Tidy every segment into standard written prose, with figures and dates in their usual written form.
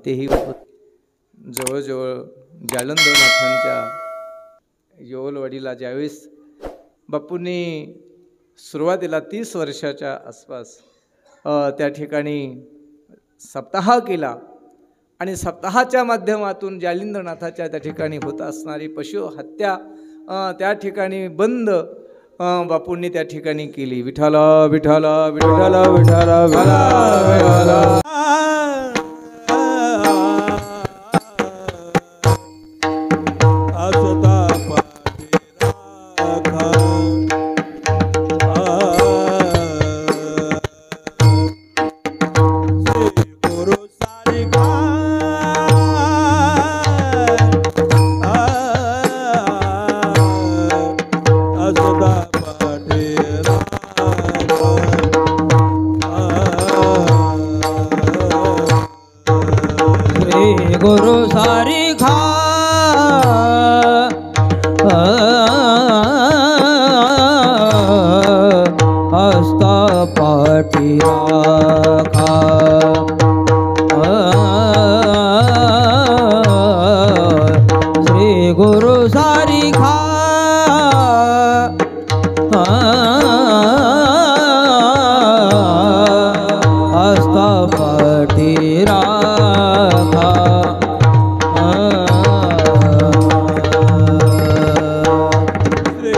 तेही जवळजवळ जालंधरनाथांच्या योलवाडीला ज्यावेळेस बापूंनी सुरुवातीला 30 वर्षाच्या आसपास त्या ठिकाणी सप्ताह केला आणि सप्ताहाच्या माध्यमातून जालिंद्रनाथाच्या त्या ठिकाणी होत असणारी पशु हत्या त्या ठिकाणी बंद बापूंनी त्या ठिकाणी केली। विठाला विठाला विठाला विठाला विठाला गुरु सारी खा हस्ता पाठी राखा श्री गुरु सारी खा हस्ता पाठी राखा श्री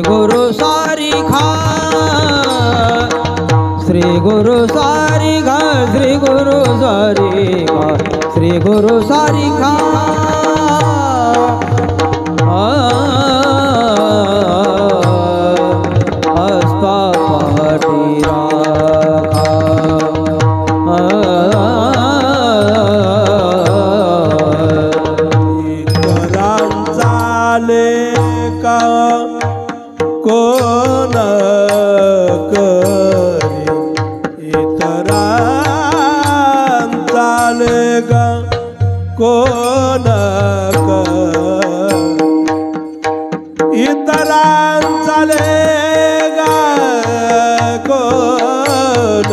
गुरु सारी खा श्री गुरु सारी खा श्री गुरु सारी खा हस्ता पाठी राखा इतरांचा लेखा कोण कोण इतरांचा लेगा कोण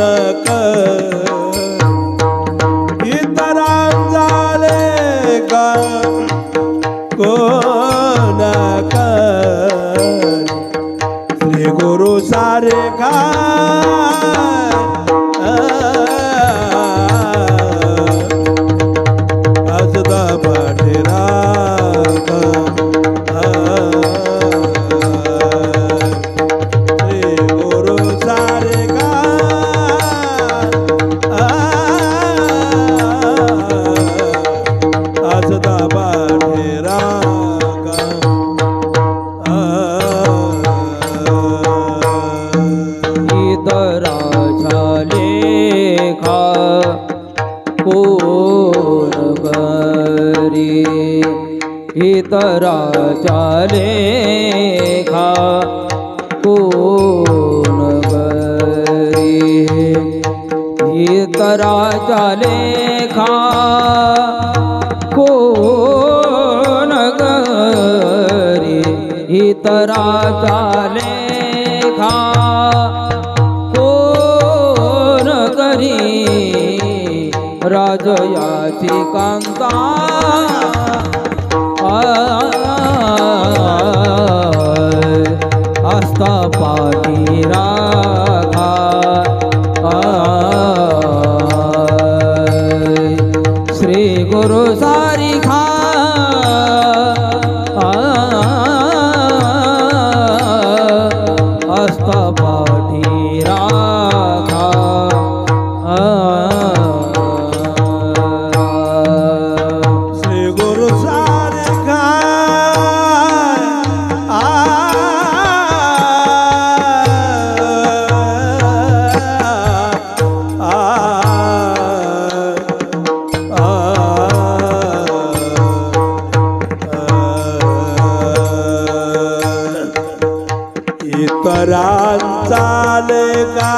इतरांचा लेगा कोण श्री गुरु सारे खा इतराचा लेखा कोण करी इतराचा लेखा कोण करी इतराचा लेखा कोण करी राजयाची कांता हस्ता पाठी राखा श्री गुरु सारी खा हस्ता पाठी राखा श्री गुरु सारी खा विठ्ठलांचा लेका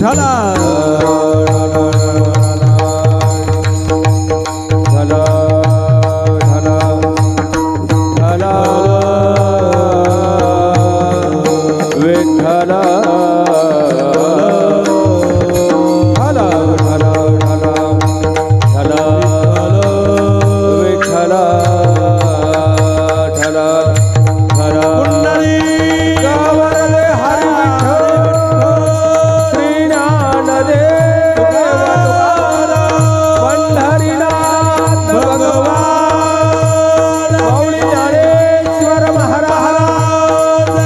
विठ्ठला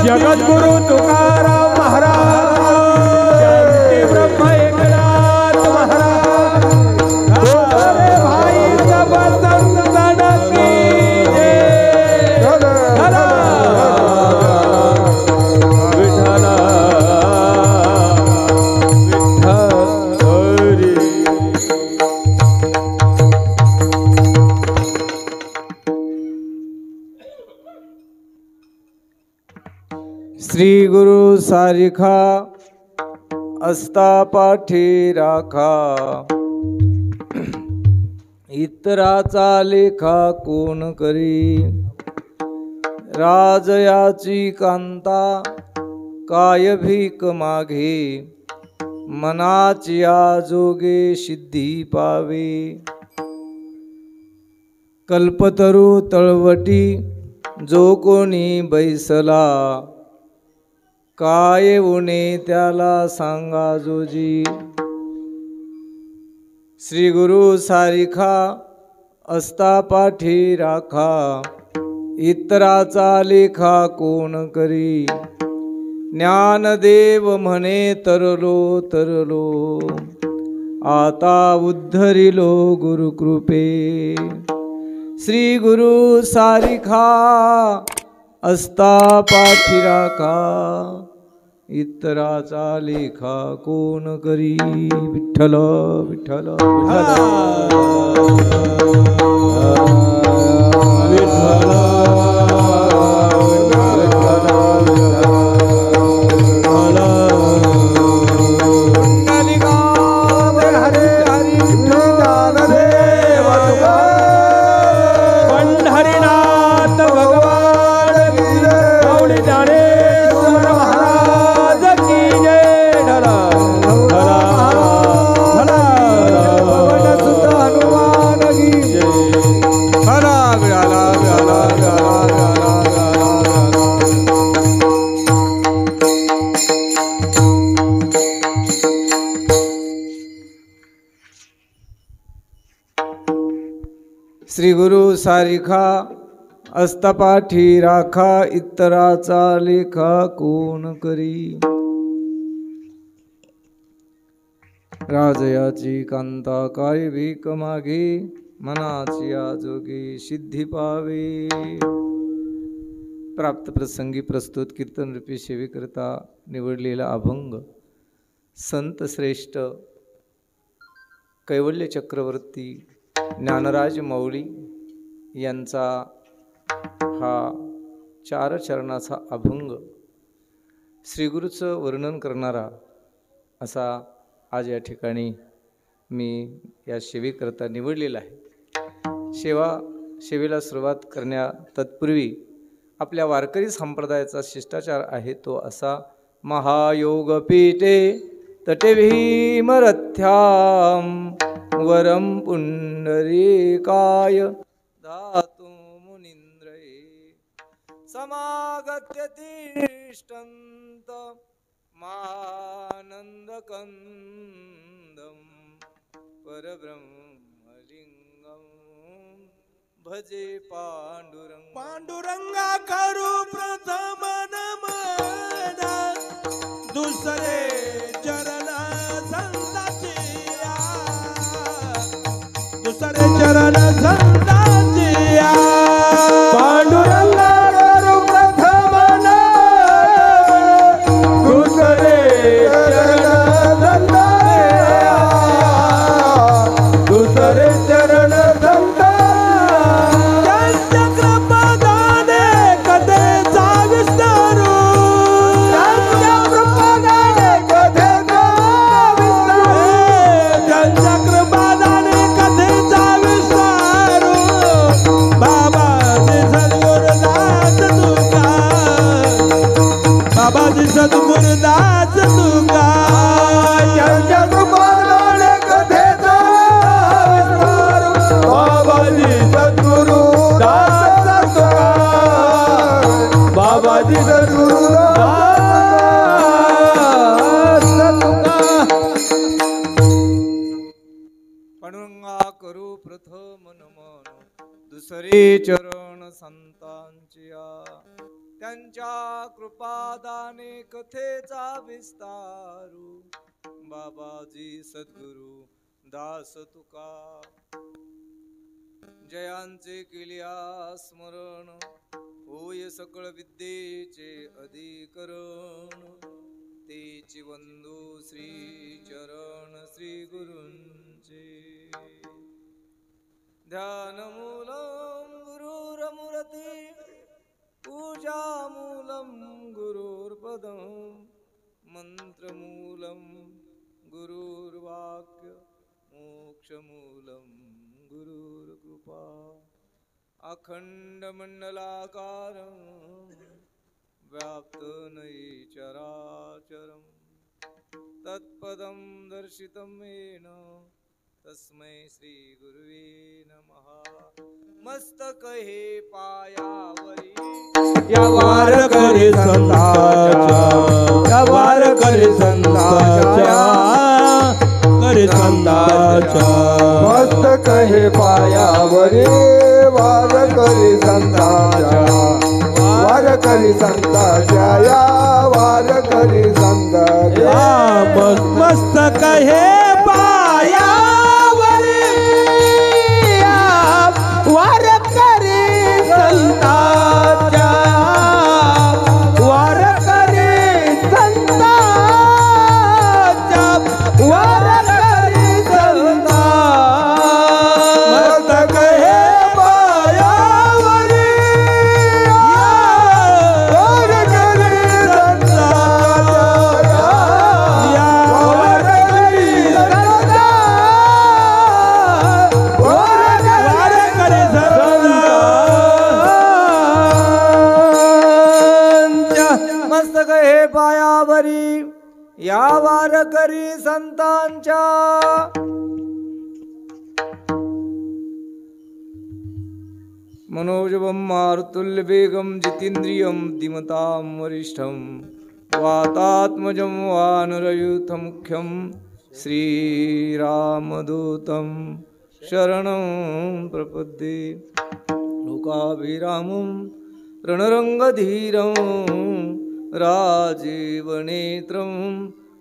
जगद्गुरु तुकाराम महाराज जयंती ब्रह्म एकनाथ महाराज अरे भाई सब संतन की जय विठ्ठला विठ्ठल श्री गुरु सारिखा असता पाठी राखा इतराचा लेखा कोण करी राजयाची कांता काय भीक मागे मनाची जोगे सिद्धी पावे कल्पतरू तळवटी जो कोणी बैसला काय उणे त्याला सांगा जोजी श्री गुरु सारिखा असता पाठी राखा इतराचा लेखा कोण करी ज्ञानदेव म्हणे तरलो तरलो आता उद्धरिलो गुरुकृपे श्री गुरु सारिखा असता पाठी राखा इतराचा लेखा कोण करी विठ्ठल विठ्ठल श्री गुरु सारिखा असतापाठी राखा इतराचा लेखा कोण करी राजयाची कांता काय भीक मागे मनाची जोगी सिद्धी पावे प्राप्त प्रसंगी प्रस्तुत कीर्तन रूपी सेवेकरता निवडलेला अभंग संत श्रेष्ठ कैवल्य चक्रवर्ती ज्ञानराज मौली यांचा हा 4 चरणाचा अभंग श्रीगुरूचं वर्णन करणारा असा आज या ठिकाणी मी या सेवेकरता निवडलेला आहे। सेवेला सुरुवात करण्या तत्पूर्वी आपल्या वारकरी संप्रदायाचा शिष्टाचार आहे तो असा महायोग पीठे तटे भीमरथ्याम वरम पुंडरीकाय दातु मुनीन्द्रये समागत्य तिष्ठन्त मानन्दकन्दं परब्रह्मलिङ्गं भजे पांडुरंगा करू प्रथम नमन दुसरे चरण संताचे दुसरे चरण संताचे पांडुरंगा करू प्रथम नमन दुसरे चरण संताचे दुसरे चरण संताचे गुरुदास तुका त्यांच्या कृपाने कथेचा विस्तार बाबाजी सद्गुरु दास तुका बाबाजी सद्गुरु दास तुका पांडुरंगा करू प्रथम नमन दुसरे चरण संतांची त्यांच्या कृपादाने कथेचा विस्तारू बाबाजी सद्गुरु दास तुका जयांचे केल्या स्मरण होय सकळ विद्येचे अधिकरण तेची वंदू श्री चरण श्री गुरूंचे ध्यानमूलं गुरुरमूर्ती पूजामूलं गुरुर्पदं मंत्रमूलं गुरुर्वाक्य मोक्षमूलं गुरुर्कृपा अखंडमण्डलाकारं व्याप्तं चराचरं तत्पदं दर्शितं येन तस्मै श्री गुरुवे नमः मस्तक हे पायावरी या वारकरी संताच्या वारकरी संताच्या करी संताच्या मस्तक हे पायावरी वारकरी संताच्या वारकरी संताच्या या वारकरी संताच्या मस्तक हे पायावरी वारकरी संताच्या वारकरी संताच्या वारकरी संता मस्तक हे पायावरी वारकरी संताच्या वारकरी संता वारकरी संताच्या मस्तक हे पायावरी या वारकरी संतांच्या मनोजवं मारुतुल्यवेगं जितेन्द्रियं धीमतां वरिष्ठं वातात्मजं वानरयूथमुख्यं श्रीरामदूतं शरणं प्रपद्ये लोकाभिरामं रणरङ्गधीरं राजीवनेत्रं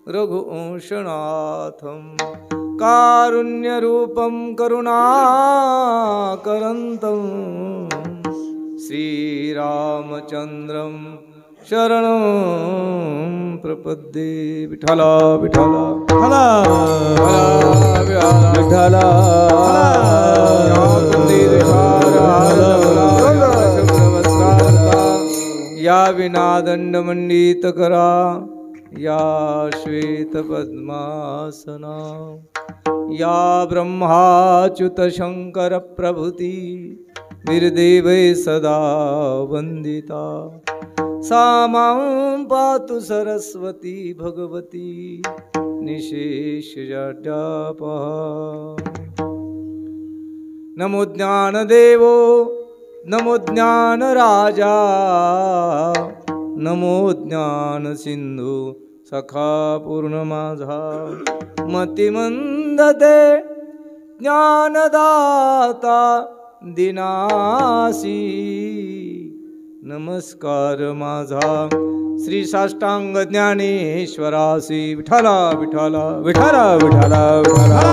रघुवंशनाथं कारुण्यरूपं करुणाकरन्तं श्रीरामचन्द्रं शरणं प्रपद्ये विठ्ठला विठ्ठला विठ्ठला या विना दंडमंडित करा या श्वेत पद्मासना या ब्रह्माच्युत शंकर प्रभृती वीरदेवै सदा वंदिता सा मां पातु सरस्वती भगवती निशेषजाड्यापहा नमो ज्ञानदेवो नमो ज्ञान राजा नमो ज्ञान सिंधू सखा पूर्ण माझा मतिमंदते ज्ञानदाता दिनासी नमस्कार माझा श्री साष्टांग ज्ञानेश्वरासी विठ्ठला विठ्ठला विठ्ठला विठ्ठला विठ्ठला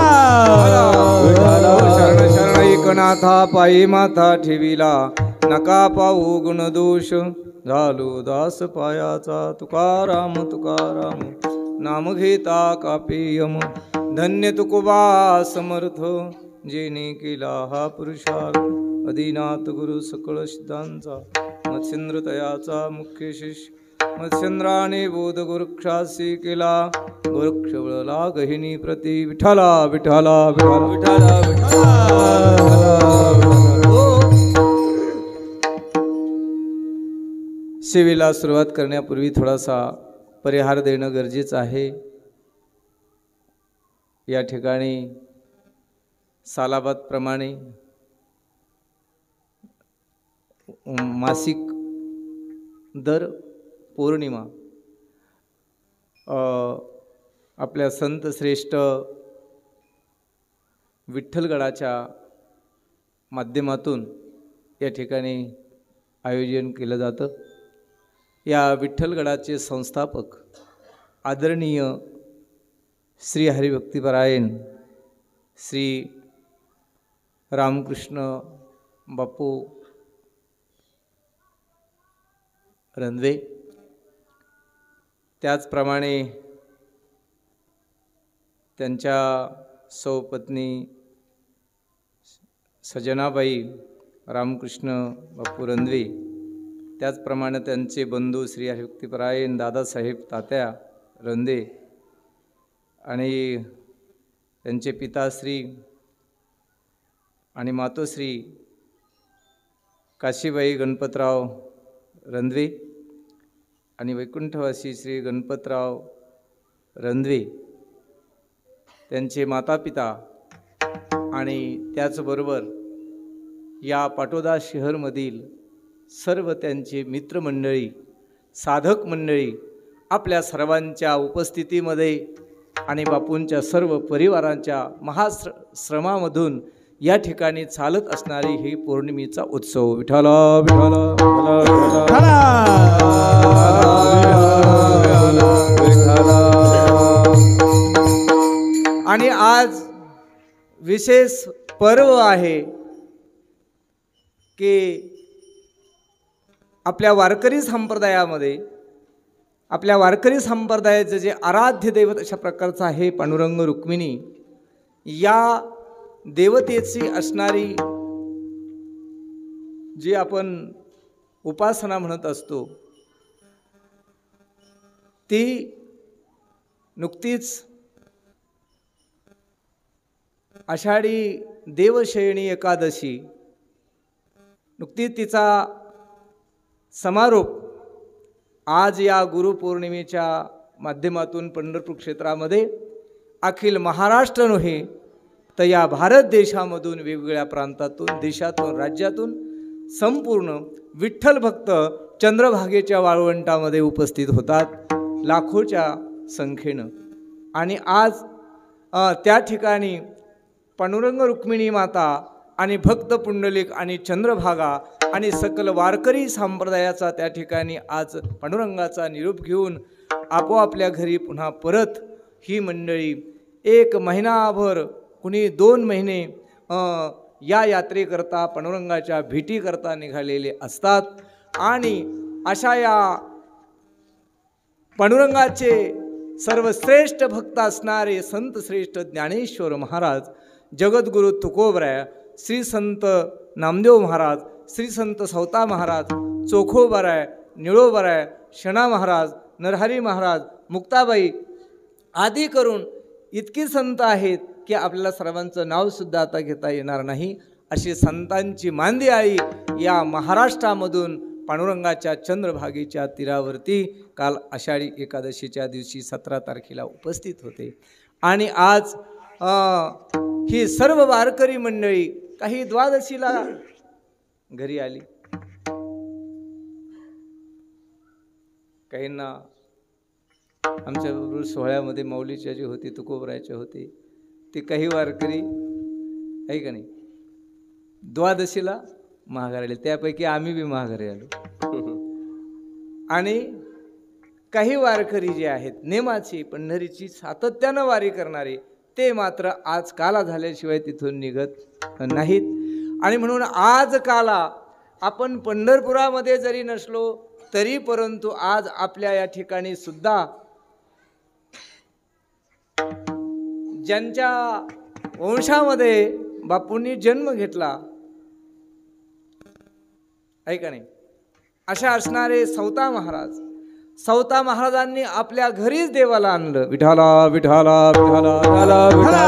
शरण शरण एकनाथा पायी माथा ठेविला नका पाहू गुण दोष झालो दास पायाचा तुकाराम तुकाराम नाम घेता कापेयम धन्य तुकोबा समर्थ जेने केला हा पुरुषार्थ अधिनाथ गुरु सकळ सिद्धांचा मत्स्येंद्र तयाचा मुख्य शिष्य मत्स्येंद्राने बोध गोरक्षासी केला गोरक्ष वळला गहिनी प्रति विठ्ठला विठ्ठला विठ्ठला विठ्ठला सेवेला सुरुवात करण्यापूर्वी थोडासा परिहार देणं गरजेचं आहे। या ठिकाणी सालाबादप्रमाणे मासिक दर पौर्णिमा आपल्या संत श्रेष्ठ विठ्ठलगडाच्या माध्यमातून या ठिकाणी आयोजन केलं जातं। या विठ्ठलगडाचे संस्थापक आदरणीय श्री हरिभक्तिपरायण श्री रामकृष्ण बापू रंधवे, त्याचप्रमाणे त्यांच्या सौपत्नी सजनाबाई रामकृष्ण बापू रंधवे, त्याचप्रमाणे त्यांचे बंधू श्री हरिभक्तिपरायण दादासाहेब तात्या रंधे आणि त्यांचे पिताश्री आणि मातोश्री काशीबाई गणपतराव रंधवे आणि वैकुंठवासी श्री गणपतराव रंधवे, त्यांचे मातापिता आणि त्याचबरोबर या पाटोदा शहरमधील सर्व त्यांचे मित्रमंडळी, साधक मंडळी आपल्या सर्वांच्या उपस्थितीमध्ये आणि बापूंच्या सर्व परिवारांच्या महाश्रमामधून या ठिकाणी चालत असणारी ही पौर्णिमेचा उत्सव विठाला विठाला आणि आज विशेष पर्व आहे की आपल्या वारकरी संप्रदायामध्ये आपल्या वारकरी संप्रदायाचे जे आराध्य दैवत अशा प्रकारचं आहे पांडुरंग रुक्मिणी, या देवतेची असणारी जी आपण उपासना म्हणत असतो ती नुकतीच आषाढी देवशयनी एकादशी नुकतीच तिचा समारोप आज या गुरुपौर्णिमेच्या माध्यमातून पंढरपूर क्षेत्रामध्ये अखिल महाराष्ट्र नव्हे तर या भारत देशामधून वेगवेगळ्या प्रांतातून देशातून राज्यातून संपूर्ण विठ्ठल भक्त चंद्रभागेच्या वाळवंटामध्ये उपस्थित होतात लाखोच्या संख्येनं। आणि आज त्या ठिकाणी पांडुरंग रुक्मिणी माता आणि भक्त पुंडलिक आणि चंद्रभागा आणि सकल वारकरी संप्रदायाचा त्या ठिकाणी आज पांडुरंगाचा निरोप घेऊन आपोआपल्या घरी पुन्हा परत ही मंडळी एक महिनाभर कुणी 2 महिने या यात्रेकरता पांडुरंगाच्या भेटीकरता निघालेले असतात। आणि अशा या पांडुरंगाचे सर्वश्रेष्ठ भक्त असणारे संत श्रेष्ठ ज्ञानेश्वर महाराज, जगद्गुरु तुकोबराय, श्री संत नामदेव महाराज, श्री संत सवता महाराज, चोखोबराय, निळोबराय, शणा महाराज, नरहरी महाराज, मुक्ताबाई आदी करून इतकी संत आहेत की आपल्याला सर्वांचं नावसुद्धा आता घेता येणार नाही। अशी संतांची मांदियाळी या महाराष्ट्रामधून पांडुरंगाच्या चंद्रभागेच्या तीरावरती काल आषाढी एकादशीच्या दिवशी 17 तारखेला उपस्थित होते। आणि आज ही सर्व वारकरी मंडळी काही द्वादशीला घरी आली, काहींना आमच्या बरोबर सोहळ्यामध्ये माऊलीच्या जी होती तुकोबरायच्या होती ती काही वारकरी आहे का नाही द्वादशीला महागारी आले, त्यापैकी आम्ही बी महागारी आलो। आणि काही वारकरी जे आहेत नेमाची पंढरीची सातत्यानं वारी करणारे ते मात्र आज काला झाल्याशिवाय तिथून निघत नाहीत। आणि म्हणून आज काला आपण पंढरपुरामध्ये जरी नसलो तरी परंतु आज आपल्या या ठिकाणी सुद्धा ज्यांच्या वंशामध्ये बापूंनी जन्म घेतला आहे का नाही अशा असणारे सवता महाराज, सवता महाराजांनी आपल्या घरीच देवाला आणलं विठाला विठाला विठाला विठाला,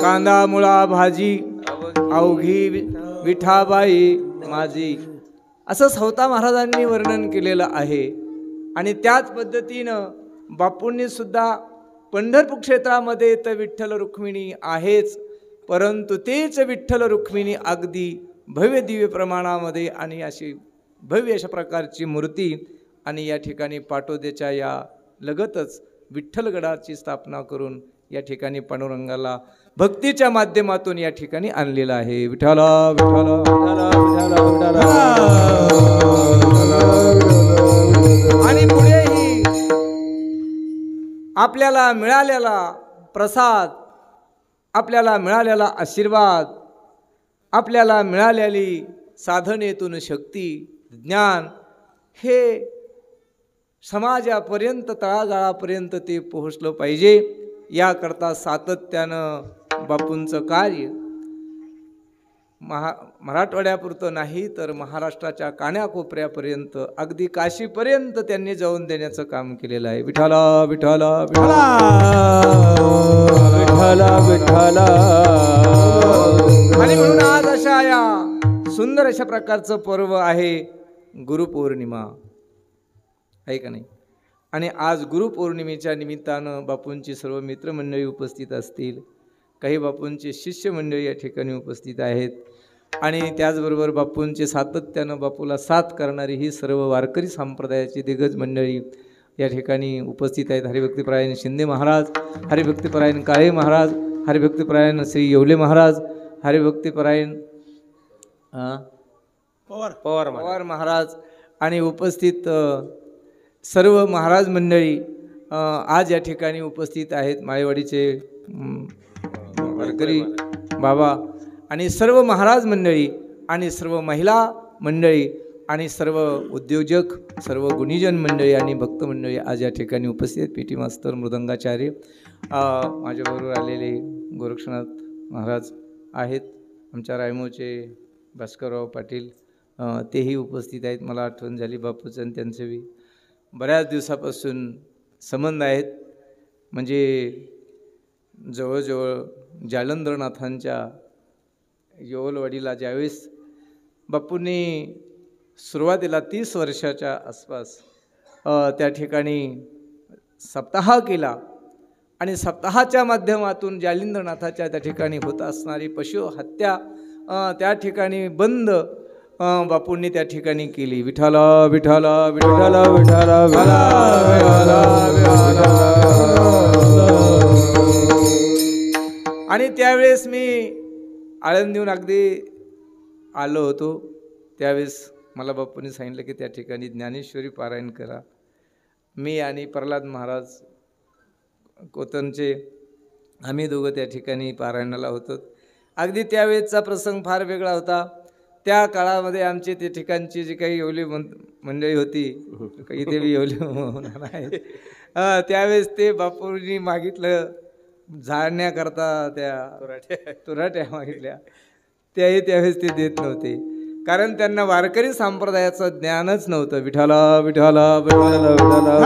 कांदा मुळा भाजी अवघी विठाबाई माझी, असं स्वतः महाराजांनी वर्णन केलेलं आहे. आणि त्याच पद्धतीनं बापूंनी सुद्धा पंढरपूर क्षेत्रामध्ये तर विठ्ठल रुक्मिणी आहेच, परंतु तेच विठ्ठल रुक्मिणी अगदी भव्य दिव्य प्रमाणामध्ये आणि अशी भव्य अशा प्रकारची मूर्ती आणि या ठिकाणी पाटोद्याच्या या लगतच विठ्ठलगडाची स्थापना करून या ठिकाणी पांडुरंगाला भक्तीच्या माध्यमातून या ठिकाणी आणलेलं आहे. विठ्ठला विठ्ठला विठ्ठला विठ्ठला विठ्ठला. आणि पुढेही आपल्याला मिळालेला प्रसाद, आपल्याला मिळालेला आशीर्वाद, आपल्याला मिळालेली साधनेतून शक्ती ज्ञान हे समाजापर्यंत तळागाळापर्यंत ते पोहोचलं पाहिजे. याकरता सातत्यानं बापूंचं कार्य मराठवाड्यापुरतं नाही तर महाराष्ट्राच्या कानाकोपऱ्यापर्यंत अगदी काशीपर्यंत त्यांनी जाऊन देण्याचं काम केलेलं आहे. विठ्ठला विठ्ठला विठ्ठला विठ्ठला विठ्ठला. आणि म्हणून आज अशा या सुंदर अशा प्रकारचं पर्व आहे गुरुपौर्णिमा, आहे का नाही. आणि आज गुरुपौर्णिमेच्या निमित्तानं बापूंची सर्व मित्रमंडळी उपस्थित असतील, काही बापूंचे शिष्य मंडळी या ठिकाणी उपस्थित आहेत. आणि त्याचबरोबर बापूंचे सातत्यानं बापूला साथ करणारी ही सर्व वारकरी संप्रदायाची दिग्गज मंडळी या ठिकाणी उपस्थित आहेत. हरिभक्तीपरायण शिंदे महाराज, हरिभक्तीपरायण काळे महाराज, हरिभक्तीपरायण श्री येवले महाराज, हरिभक्तीपरायण पवार महाराज आणि उपस्थित सर्व महाराज मंडळी आज या ठिकाणी उपस्थित आहेत. माळेवाडीचे वारकरी बाबा आणि सर्व महाराज मंडळी आणि सर्व महिला मंडळी आणि सर्व उद्योजक, सर्व गुणीजन मंडळी आणि भक्त मंडळी आज या ठिकाणी उपस्थित आहेत. पीटी मास्तर, मृदंगाचार्य, माझ्याबरोबर आलेले गोरक्षनाथ महाराज आहेत, आमच्या रायमोचे भास्करराव पाटील तेही उपस्थित आहेत. मला आठवण झाली बापूचं आणि त्यांचे बी बऱ्याच दिवसापासून संबंध आहेत. म्हणजे जवळजवळ जालंधरनाथांच्या येवलवाडीला ज्यावेळेस बापूंनी सुरुवातीला 30 वर्षाच्या आसपास त्या ठिकाणी सप्ताह केला आणि सप्ताहाच्या माध्यमातून जालिंद्रनाथाच्या त्या ठिकाणी होत असणारी पशुहत्या त्या ठिकाणी बंद बापूंनी त्या ठिकाणी केली. विठ्ठला विठ्ठला विठ्ठला विठ्ठला विठ्ठला. आणि त्यावेळेस मी आळंदीहून अगदी आलो होतो. त्यावेळेस मला बापूंनी सांगितलं की त्या ठिकाणी ज्ञानेश्वरी पारायण करा. मी आणि प्रल्हाद महाराज कोतनचे आम्ही दोघं त्या ठिकाणी पारायणाला होतो. अगदी त्यावेळेसचा प्रसंग फार वेगळा होता. त्या काळामध्ये आमची ते ठिकाणची जी काही येवली मंडळी होती, इथे बी येवली होणार आहे, त्यावेळेस ते बापूंनी मागितलं झाडण्याकरता त्या तुराट्या मागितल्या. त्यावेळेस ते देत नव्हते, कारण त्यांना वारकरी संप्रदायाचं ज्ञानच नव्हतं. विठ्ठला विठ्ठला विठ्ठला विठ्ठला.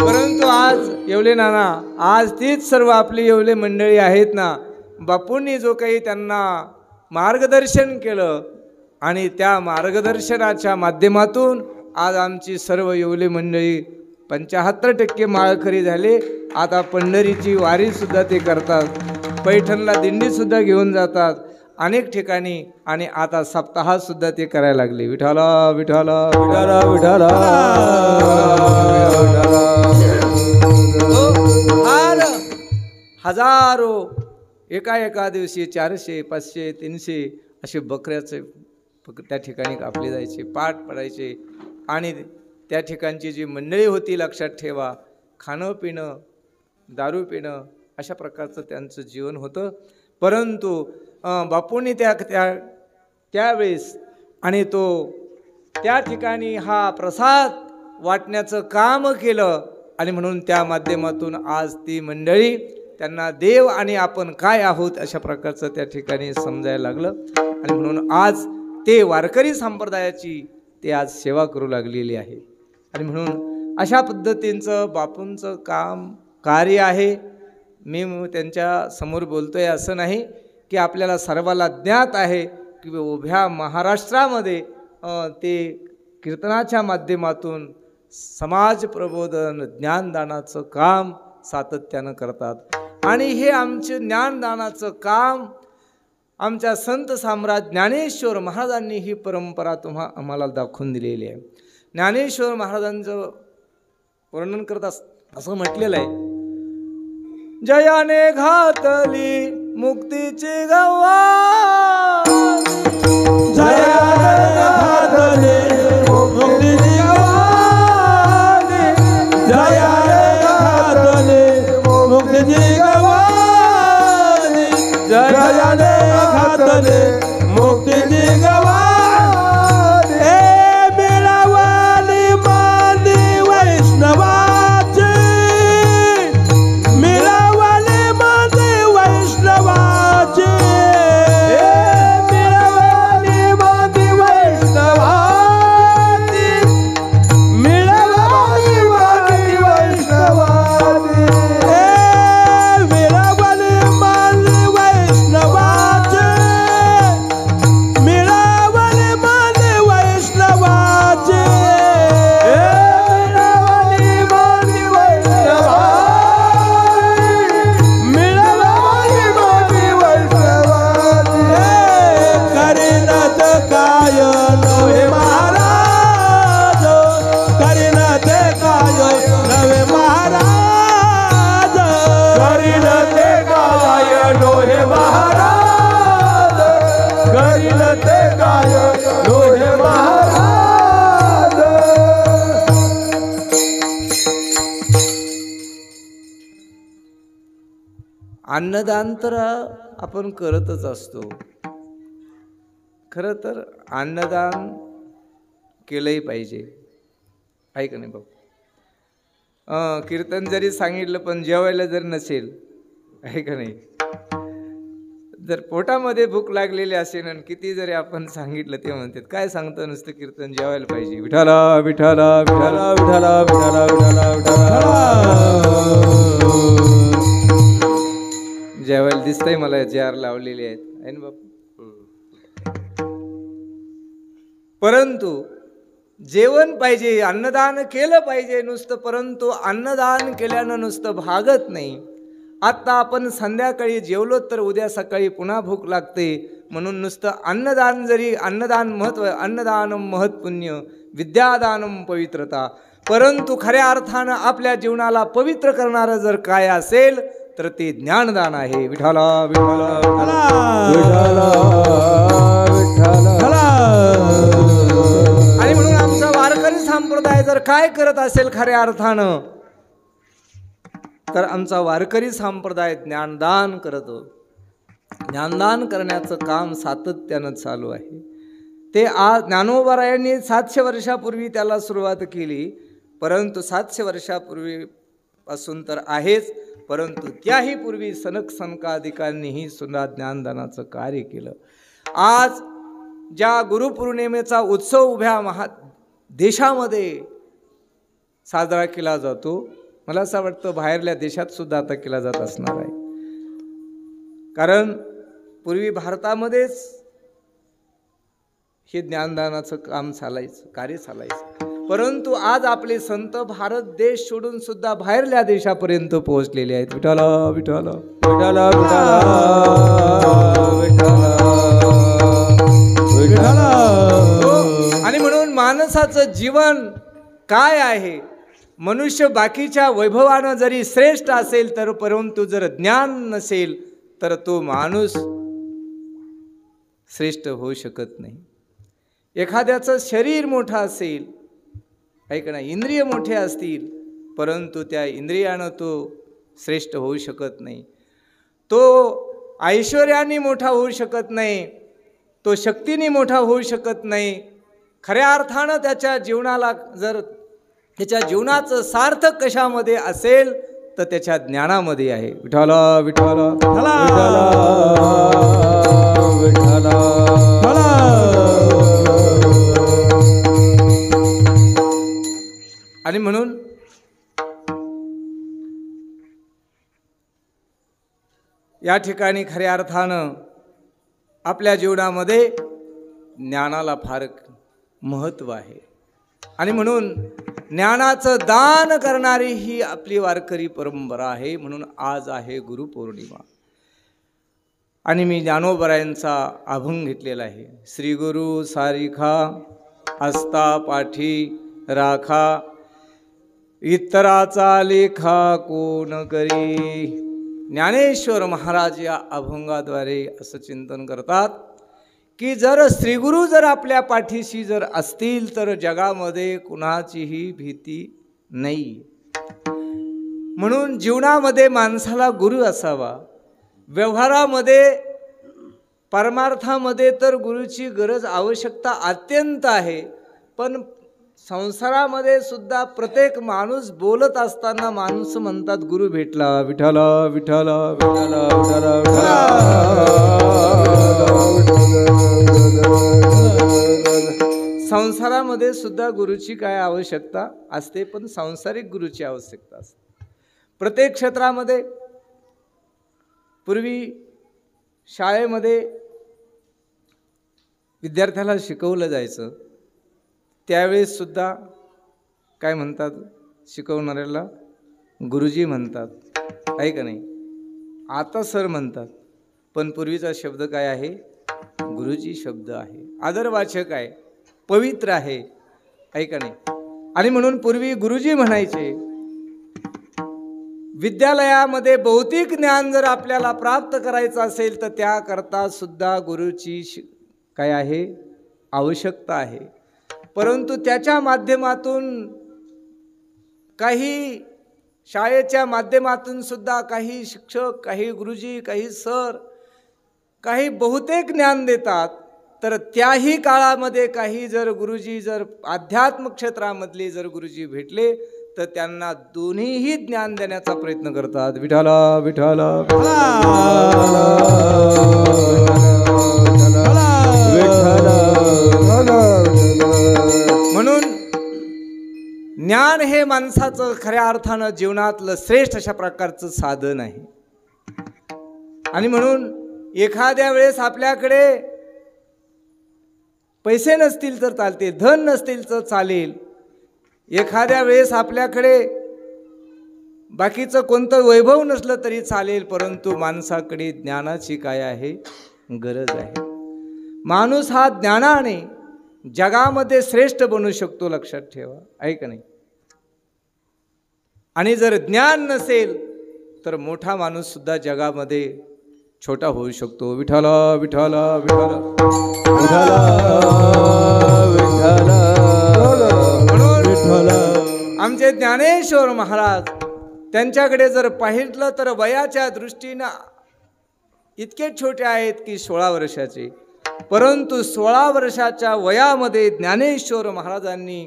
परंतु आज येवले नाना, आज तीच सर्व आपली येवले मंडळी आहेत ना, बापूंनी जो काही त्यांना मार्गदर्शन केलं आणि त्या मार्गदर्शनाच्या माध्यमातून आज आमची सर्व येवले मंडळी 75% माळकरी झाले. आता पंढरीची वारीसुद्धा ते करतात, पैठणला दिंडीसुद्धा घेऊन जातात अनेक ठिकाणी आणि आता सप्ताहसुद्धा ते करायला लागले. विठ्ठला विठ्ठला विठ्ठला विठ्ठला. हजारो एका दिवशी 400, 500, 300 असे बकऱ्याचे त्या ठिकाणी कापले जायचे, पाठ पडायचे. आणि त्या ठिकाणची जी मंडळी होती, लक्षात ठेवा, खाणं पिणं, दारू पिणं अशा प्रकारचं त्यांचं जीवन होतं. परंतु बापूंनी त्यावेळेस आणि तो त्या ठिकाणी हा प्रसाद वाटण्याचं काम केलं आणि म्हणून त्या माध्यमातून आज ती मंडळी त्यांना देव आणि आपण काय आहोत अशा प्रकारचं त्या ठिकाणी समजायला लागलं. आणि म्हणून आज ते वारकरी संप्रदायाची ते आज सेवा करू लागलेली आहे. आणि म्हणून अशा पद्धतींचं बापूंचं कार्य आहे. मी त्यांच्या समोर बोलतोय असं नाही की आपल्याला सर्वाला ज्ञात आहे की उभ्या महाराष्ट्रामध्ये ते कीर्तनाच्या माध्यमातून समाज प्रबोधन ज्ञानदानाचं काम सातत्यानं करतात। आणि हे आमचे ज्ञानदानाचं काम आमच्या संत सम्राट ज्ञानेश्वर महाराजांनी ही परंपरा आम्हाला दाखवून दिलेली आहे। ज्ञानेश्वर महाराजांचं वर्णन करत असं म्हटलेलं आहे, जयाने घातली मुक्तीची गवा, जयाने घातली मुक्तीची गवानी, जयाने घातली मुक्तीची गवानी, जयाने घातली मुक्तीची गवानी, हे मिळावली मांदी वैष्णवाची, मिळावली मांदी वैष्णवाची, मिळावली मांदी वैष्णवाची, मिळावली मांदी वैष्णवाची, मिळावली मांदी वैष्णवाची, मिळावली मांदी वैष्णवाची, मिळावली मांदी वैष्णवाची, मिळावली मांदी वैष्णवाची, करीनाथ काय नवे महाराज, करीनाथ काय नवे महाराज, करीनाथ काय नवे महाराज, करीनाथ काय नवे महाराज। अन्नदान तर आपण करतच असतो। खरं तर अन्नदान केलंही पाहिजे, आहे का नाही भाऊ? कीर्तन जरी सांगितलं पण जेवायला जर नसेल, आहे का नाही? जर पोटामध्ये भूक लागलेली असेल आणि किती जरी आपण सांगितलं ते म्हणतात काय सांगतं नुसतं कीर्तन, जेवायला पाहिजे, विठाला विठाला विठाला विठाला विठाला विठाला विठाला जेवायला दिसतंय मला, जार लावलेले आहेत, आहे ना बापू? परंतु जेवण पाहिजे, अन्नदान केलं पाहिजे नुसतं, परंतु अन्नदान केल्यानं नुसतं भागत नाही। आत्ता आपण संध्याकाळी जेवलो तर उद्या सकाळी पुन्हा भूक लागते, म्हणून नुसतं अन्नदान जरी, अन्नदान महत्व, अन्नदानम महत्पुण्य विद्यादानम पवित्रता, परंतु खऱ्या अर्थानं आपल्या जीवनाला पवित्र करणारं जर काय असेल तर ते ज्ञानदान आहे। विठाला विठाला विठाला विठाला। आणि म्हणून आमचा वारकरी संप्रदाय जर काय करत असेल खऱ्या अर्थानं, तर आमचा वारकरी संप्रदाय ज्ञानदान करतो। ज्ञानदान करण्याचं काम सातत्यानं चालू आहे। ते आज ज्ञानोबारायांनी 700 वर्षापूर्वी त्याला सुरुवात केली, परंतु 700 वर्षापूर्वीपासून तर आहेच, परंतु त्याही पूर्वी सनक सनकाधिकांनीही सुद्धा ज्ञानदानाचं कार्य केलं। आज ज्या गुरुपौर्णिमेचा उत्सव उभ्या देशामध्ये साजरा केला जातो, मला असं वाटतं बाहेरल्या देशात सुद्धा आता केला जात असणार आहे, कारण पूर्वी भारतामध्येच हे ज्ञानदानाचं काम चालायचं, कार्य चालायचं, परंतु आज आपले संत भारत देश सोडून सुद्धा बाहेरल्या देशापर्यंत पोहोचलेले आहेत। विठाला विठाला विठाला विठाला विठाला। आणि म्हणून माणसाचं जीवन काय आहे, मनुष्य बाकीच्या वैभवानं जरी श्रेष्ठ असेल तर परंतु जर ज्ञान नसेल तर तो माणूस श्रेष्ठ होऊ शकत नाही। एखाद्याचं शरीर मोठं असेल, ऐक ना, इंद्रिय मोठे असतील, परंतु त्या इंद्रियानं तो श्रेष्ठ होऊ शकत नाही। तो ऐश्वर्याने मोठा होऊ शकत नाही, तो शक्तीने मोठा होऊ शकत नाही। खऱ्या अर्थानं त्याच्या जीवनाला जर त्याच्या जीवनाचं सार्थक कशामध्ये असेल तर त्याच्या ज्ञानामध्ये आहे। विठाला विठाला विठाला विठाला। आणि म्हणून या ठिकाणी खऱ्या अर्थानं आपल्या जीवनामध्ये ज्ञानाला फार महत्त्व आहे आणि म्हणून ज्ञानाचं दान करणारी ही आपली वारकरी परंपरा आहे. म्हणून आज आहे गुरुपौर्णिमा आणि मी ज्ञानोबरायांचा अभंग घेतलेला आहे. श्री गुरु सारिखा हस्ता पाठी राखा, इतराचा लेखा कोण करी. ज्ञानेश्वर महाराज या अभंगाद्वारे असं चिंतन करतात की जर श्रीगुरु जर आपल्या पाठीशी जर असतील तर जगामध्ये कुणाचीही भीती नाही. म्हणून जीवनामध्ये माणसाला गुरु असावा. व्यवहारामध्ये परमार्थामध्ये तर गुरुची गरज आवश्यकता अत्यंत आहे. पण संसारामध्ये सुद्धा प्रत्येक माणूस बोलत असताना माणूस म्हणतात गुरु भेटला विठाला विठाला विठाला विठाला विठाला. संसारामध्ये सुद्धा गुरुची काय आवश्यकता असते, पण सांसारिक गुरुची आवश्यकता असते. प्रत्येक क्षेत्रामध्ये पूर्वी शाळेमध्ये विद्यार्थ्याला शिकवलं जायचं, त्यावेळेस सुद्धा काय म्हणतात शिकवणाऱ्याला गुरुजी म्हणतात, आहे का नाही. आता सर म्हणतात, पण पूर्वीचा शब्द काय आहे, गुरुजी शब्द आहे, आदरवाचक आहे, पवित्र आहे का नाही. आणि म्हणून पूर्वी गुरुजी म्हणायचे. विद्यालयामध्ये भौतिक ज्ञान जर आपल्याला प्राप्त करायचं असेल तर त्याकरता सुद्धा गुरुची काय आहे आवश्यकता आहे. परंतु त्याच्या माध्यमातून काही शाळेच्या माध्यमातून सुद्धा काही शिक्षक, काही गुरुजी, काही सर काही बहुतेक ज्ञान देतात. तर त्याही काळामध्ये काही जर गुरुजी जर अध्यात्म क्षेत्रामधले जर गुरुजी भेटले तर त्यांना दोन्हीही ज्ञान देण्याचा प्रयत्न करतात. विठाला विठाला म्हणून ज्ञान हे माणसाचं खऱ्या अर्थानं जीवनातलं श्रेष्ठ अशा प्रकारचं साधन आहे. आणि म्हणून एखाद्या वेळेस आपल्याकडे पैसे नसतील तर चालते, धन नसतील तर चालेल, एखाद्या वेळेस आपल्याकडे बाकीचं कोणतं वैभव नसलं तरी चालेल, परंतु माणसाकडे ज्ञानाची काय आहे गरज आहे. माणूस हा ज्ञानाने जगामध्ये श्रेष्ठ बनू शकतो, लक्षात ठेवा, आहे का नाही. आणि जर ज्ञान नसेल तर मोठा माणूस सुद्धा जगामध्ये छोटा होऊ शकतो. विठाला विठाला विठाला विठाला विठाला. आमचे ज्ञानेश्वर महाराज त्यांच्याकडे जर पाहिलं तर वयाच्या दृष्टीनं इतके छोटे आहेत की 16 वर्षाचे, परंतु 16 वर्षाच्या वयामध्ये ज्ञानेश्वर महाराजांनी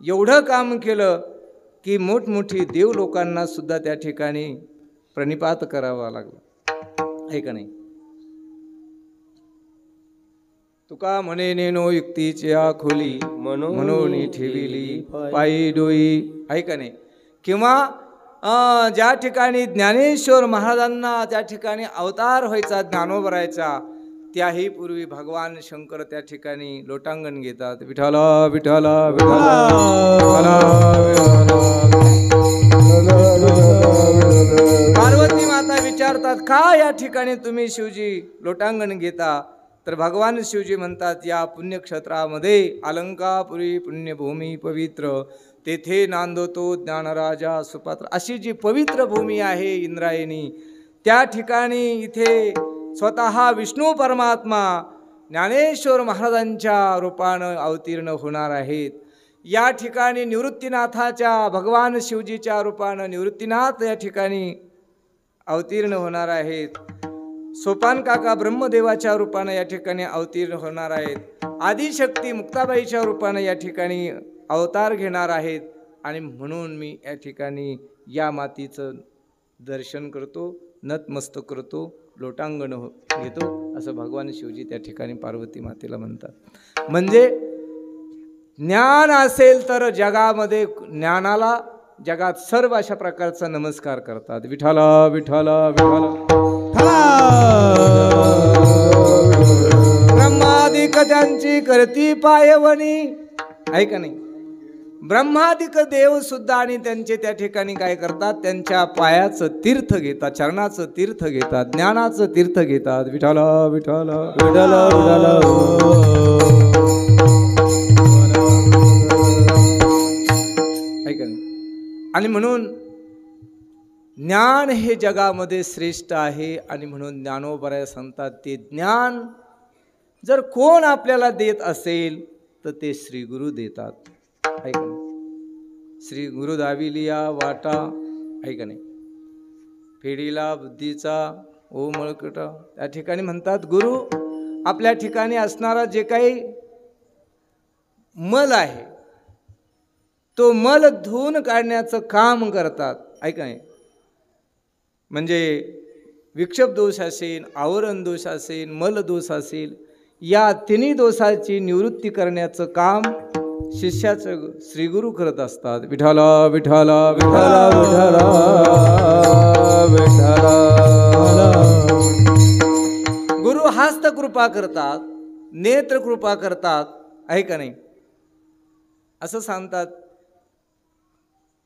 एवढं काम केलं की मोठमोठी देव लोकांना सुद्धा त्या ठिकाणी प्रणिपात करावा लागला, आहे का नाही. तुका म्हणे नेनो युक्तीच्या खोली म्हणून ठेविली पायी डोई, आहे का नाही. किंवा ज्या ठिकाणी ज्ञानेश्वर महाराजांना त्या ठिकाणी अवतार व्हायचा ज्ञानोबरायचा, त्याही पूर्वी भगवान शंकर त्या ठिकाणी लोटांगण घेतात. विठाला विठाला विठाला. पार्वती माता विचारतात का या ठिकाणी तुम्ही शिवजी लोटांगण घेता, तर भगवान शिवजी म्हणतात या पुण्यक्षेत्रामध्ये अलंकापुरी पुण्यभूमी पवित्र, तेथे नांदतो ज्ञानराजा सुपात्र. अशी जी पवित्र भूमी आहे इंद्रायणी, त्या ठिकाणी इथे स्वतः विष्णू परमात्मा ज्ञानेश्वर महाराजांच्या रूपानं अवतीर्ण होणार आहेत. या ठिकाणी निवृत्तीनाथाच्या भगवान शिवजीच्या रूपानं निवृत्तीनाथ या ठिकाणी अवतीर्ण होणार आहेत. सोपान काका ब्रह्मदेवाच्या रूपानं या ठिकाणी अवतीर्ण होणार आहेत. आदिशक्ती मुक्ताबाईच्या रूपानं या ठिकाणी अवतार घेणार आहेत. आणि म्हणून मी या ठिकाणी या मातीचं दर्शन करतो, नतमस्तक करतो, लोटांगण घेतो, असं भगवान शिवजी त्या ठिकाणी पार्वती मातेला म्हणतात. म्हणजे ज्ञान असेल तर जगामध्ये ज्ञानाला जगात सर्व अशा प्रकारचा नमस्कार करतात. विठाला विठाला विठाला. त्यांची करती पायवणी. ऐका नाही, ब्रह्मादिक देव सुद्धा आणि त्यांचे त्या ठिकाणी काय करतात, त्यांच्या पायाचं तीर्थ घेतात, चरणाचं तीर्थ घेतात, ज्ञानाचं तीर्थ घेतात. विठ्ठल विठ्ठल विठ्ठल ऐका नाही. आणि म्हणून ज्ञान हे जगामध्ये श्रेष्ठ आहे. आणि म्हणून ज्ञानोबराय सांगतात, ते ज्ञान जर कोण आपल्याला देत असेल तर ते श्री गुरु देतात. ऐका नाही, श्री गुरु दाविलिया वाटा. ऐका नाही, फेडीला बुद्धीचा ओ मळकट. त्या ठिकाणी म्हणतात, गुरु आपल्या ठिकाणी असणारा जे काही मल आहे तो मल धुवून काढण्याचं काम करतात. ऐका नाही, म्हणजे विक्षेप दोष असेल, आवरण दोष असेल, मल दोष असेल, या तिन्ही दोषाची निवृत्ती करण्याचं काम शिष्याचं श्रीगुरु करत असतात. विठ्ठल विठ्ठल विठ्ठल विठ्ठल विठ्ठल. गुरु हस्त कृपा करतात, नेत्र कृपा करतात. ऐका नाही, असं सांगतात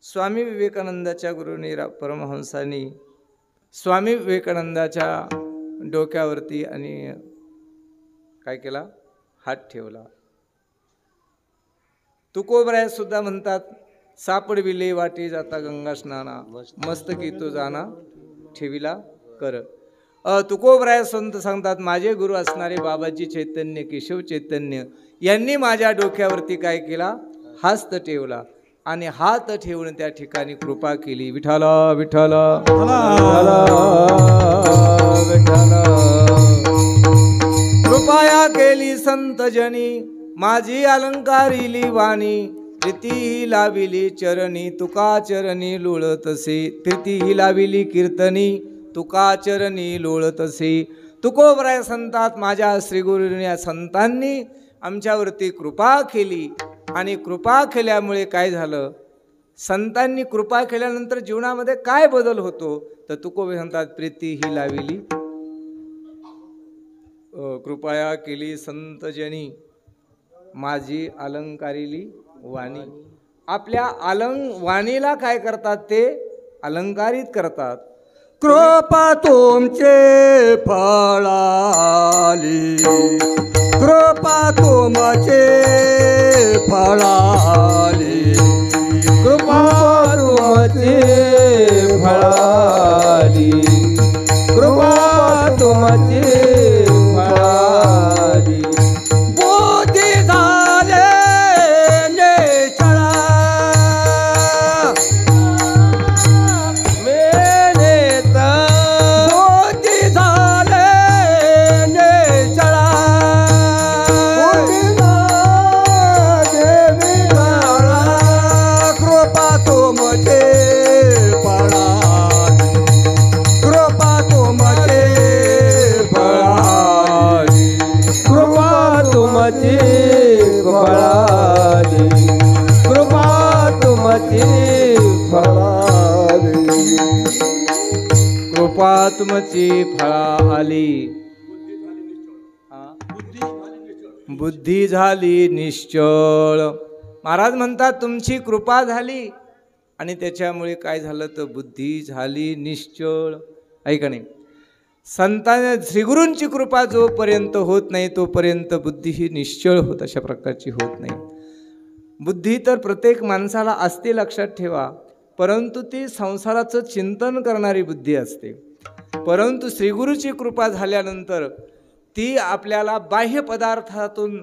स्वामी विवेकानंदाच्या गुरुनी परमहंसांनी स्वामी विवेकानंदाच्या डोक्यावरती आणि काय केला, हात ठेवला. तुकोबराय सुद्धा म्हणतात, सापडविले वाटे जाता गंगा स्नाना, मस्तकी तो जाना ठेविला कर. तुकोबराय संत सांगतात, माझे गुरु असणारे बाबाजी चैतन्य, केशव चैतन्य यांनी माझ्या डोक्यावरती काय केला, हस्त ठेवला आणि हात ठेवून त्या ठिकाणी कृपा केली. विठ्ठल विठ्ठल विठ्ठल. कृपया केली संत जनी, माझी अलंकारिली वाणी, प्रीती लाविली चरणी, तुका चरणी लोळतसे. प्रीती लाविली कीर्तनी, तुका चरणी लोळतसे. तुकोबराय संतात, माझ्या श्रीगुरूंनी संतांनी आमच्यावरती कृपा केली. आणि कृपा केल्यामुळे काय झालं, संतांनी कृपा केल्यानंतर जीवनामध्ये काय बदल होतो, तर तुकोबराय म्हणतात, प्रीती ही लाविली, कृपया केली संतजनी, माझी अलंकारिली वाणी. आपल्या वाणीला काय करतात, ते अलंकारित करतात. कृपा तुमचे फळाली, कृपा तुमचे फळाली, कृपा तुमची फळाली, कृपा तुमची फळाली. बुद्धी झाले नेचळा, मेनेत बुद्धी झाले नेचळा, कृपा तुमचे फळाली, कृपा तुमचे फळाली, कृपा तुमची फळाली, कृपा तुमची फळाली. कृपा तुमची फळा आली, बुद्धी झाली निश्चळ. महाराज म्हणतात, तुमची कृपा झाली आणि त्याच्यामुळे काय झालं, तर बुद्धी झाली निश्चळ. ऐका नाही, संतांना श्रीगुरूंची कृपा जोपर्यंत होत नाही तोपर्यंत बुद्धी ही निश्चळ होत अशा प्रकारची होत नाही. बुद्धी तर प्रत्येक माणसाला असते, लक्षात ठेवा, परंतु ती संसाराचं चिंतन करणारी बुद्धी असते. परंतु श्रीगुरूची कृपा झाल्यानंतर ती आपल्याला बाह्य पदार्थातून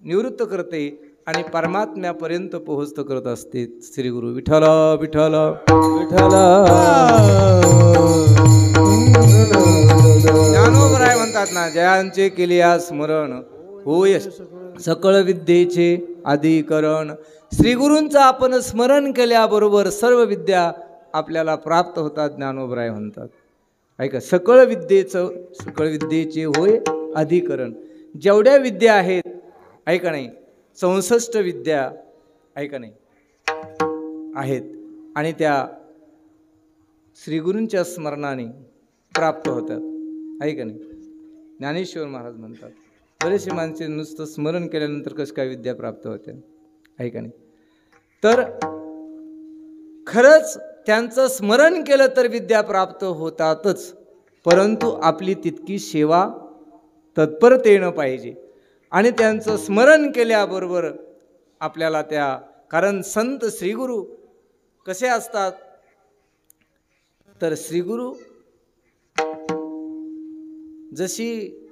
निवृत्त करते आणि परमात्म्यापर्यंत पोहोचत करत असते. श्रीगुरू विठ्ठल विठ्ठल विठ्ठल. ज्ञानोबराय म्हणतात ना, जयांचे केलिया स्मरण होय सकळ विद्येचे अधिकरण. श्रीगुरूंचं आपण स्मरण केल्याबरोबर सर्व विद्या आपल्याला प्राप्त होतात. ज्ञानोबराय म्हणतात, ऐका, सकळ विद्येचे होय अधिकरण. जेवढ्या विद्या आहेत, ऐका नाही, 64 विद्या, ऐका नाही, आहेत आणि त्या श्रीगुरूंच्या स्मरणाने प्राप्त होतात. ऐका नाही, ज्ञानेश्वर महाराज म्हणतात, बरेचसे माणसे नुसतं स्मरण केल्यानंतर कसं काय विद्या प्राप्त होते, आहे का नाही? तर खरंच त्यांचं स्मरण केलं तर विद्या प्राप्त होतातच, परंतु आपली तितकी सेवा तत्परतेनं पाहिजे. आणि त्यांचं स्मरण केल्याबरोबर आपल्याला कारण संत श्रीगुरु कसे असतात, तर श्रीगुरु जशी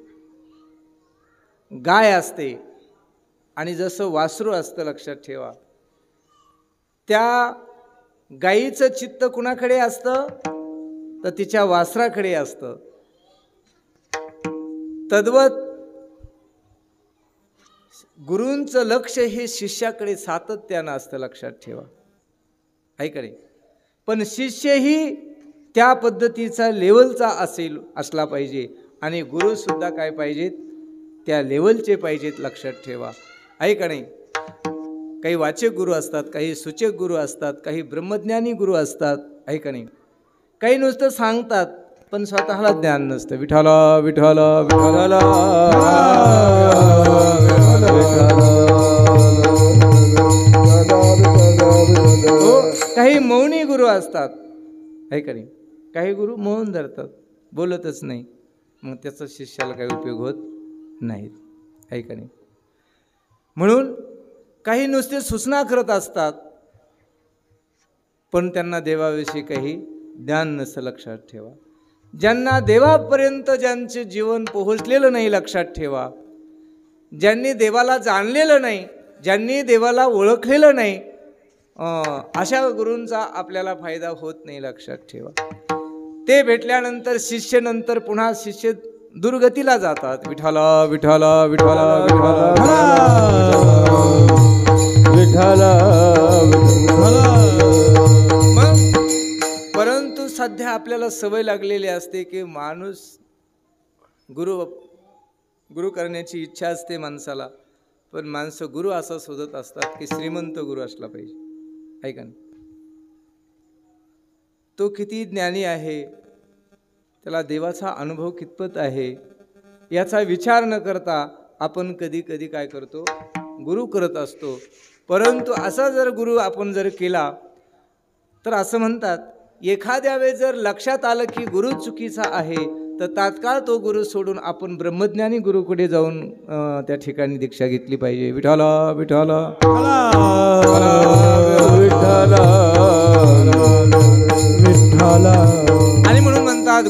गाय असते आणि जसं वासरू असतं, लक्षात ठेवा, त्या गायीचं चित्त कुणाकडे असतं, तर तिच्या वासराकडे असतं. तद्वत गुरूंचं लक्ष हे शिष्याकडे सातत्यानं असतं, लक्षात ठेवा, आहे का नाही? पण शिष्यही त्या पद्धतीचा लेवलचा असला पाहिजे आणि गुरुसुद्धा काय पाहिजेत, त्या लेवलचे पाहिजेत, लक्षात ठेवा, आहे का नाही? काही वाचक गुरु असतात, काही सूचक गुरु असतात, काही ब्रह्मज्ञानी गुरु असतात, आहे का नाही? काही नुसतं सांगतात पण स्वतःला ज्ञान नसतं. विठाला विठाला विठाला, काही मौनी गुरु असतात, आहे का नाही? काही गुरु मौन धरतात, बोलतच नाही, मग त्याचा शिष्याला काही उपयोग होत नाही, आहे का नाही? म्हणून काही नुसते सूचना करत असतात पण त्यांना देवाविषयी काही ज्ञान नसतं, लक्षात ठेवा. ज्यांना देवापर्यंत ज्यांचे जीवन पोहोचलेलं नाही, लक्षात ठेवा, ज्यांनी देवाला जाणलेलं नाही, ज्यांनी देवाला ओळखलेलं नाही, अशा गुरूंचा आपल्याला फायदा होत नाही, लक्षात ठेवा. ते भेटल्यानंतर शिष्य नंतर पुन्हा शिष्य दुर्गतीला जातात. विठाला विठाला विठाला विठाला विठाला. मग परंतु सध्या आपल्याला सवय लागलेली असते की माणूस गुरु करण्याची इच्छा असते माणसाला, पण माणसं गुरु असा शोधत असतात की श्रीमंत गुरु असला पाहिजे, आहे का नाही? तो किती ज्ञानी आहे, त्याला देवाचा अनुभव कितपत आहे, याचा विचार न करता आपण कधी कधी काय करतो, गुरु करत असतो. परंतु असा जर गुरु आपण जर केला तर असं म्हणतात, एखाद्या वेळेस जर लक्षात आलं की गुरु चुकीचा आहे तर तात्काळ तो गुरु सोडून आपण ब्रह्मज्ञानी गुरुकडे जाऊन त्या ठिकाणी दीक्षा घेतली पाहिजे. विठाला विठाला विठाला विठाला. आणि म्हणून म्हणतात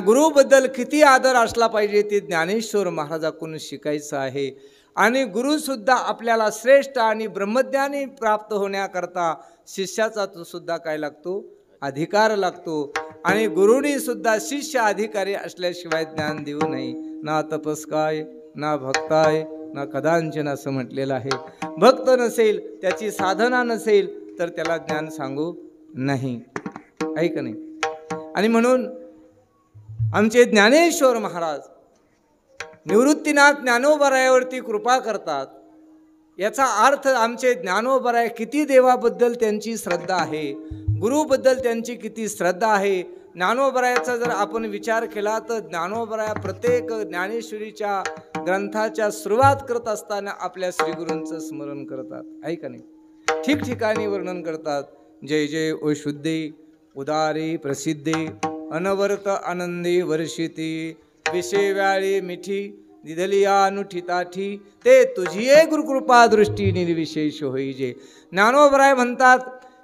गुरुबद्दल किती आदर असला पाहिजे ते ज्ञानेश्वर महाराजाकडून शिकायचं आहे. आणि गुरुसुद्धा आपल्याला श्रेष्ठ आणि ब्रह्मज्ञानी प्राप्त होण्याकरता शिष्याचा तो सुद्धा काय लागतो, अधिकार लागतो. आणि गुरुनी सुद्धा शिष्य अधिकारी असल्याशिवाय ज्ञान देऊ नये. ना तपस्काय ना भक्ताय ना कदांचन असं म्हटलेलं आहे. भक्त नसेल, त्याची साधना नसेल तर त्याला ज्ञान सांगू नाही, आहे का नाही? आणि म्हणून आमचे ज्ञानेश्वर महाराज निवृत्तीनाथ ज्ञानोबरायावरती कृपा करतात. याचा अर्थ आमचे ज्ञानोबराय किती देवाबद्दल त्यांची श्रद्धा आहे, गुरुबद्दल त्यांची किती श्रद्धा आहे. ज्ञानोबरायाचा जर आपण विचार केला तर ज्ञानोबराया प्रत्येक ज्ञानेश्वरीच्या ग्रंथाच्या सुरुवात करत असताना आपल्या श्रीगुरूंचं स्मरण करतात, आहे का नाही? ठिकठिकाणी वर्णन करतात. जय जय ओ शुद्धे उदारे प्रसिद्धे अनवर्त आनंदी वर्षिती विषय व्याळी मिठी दिधलिया अनुठिताठी ते तुझी गुरुकृपा दृष्टी निर्विशेष होईजे. ज्ञानोबराय म्हणतात,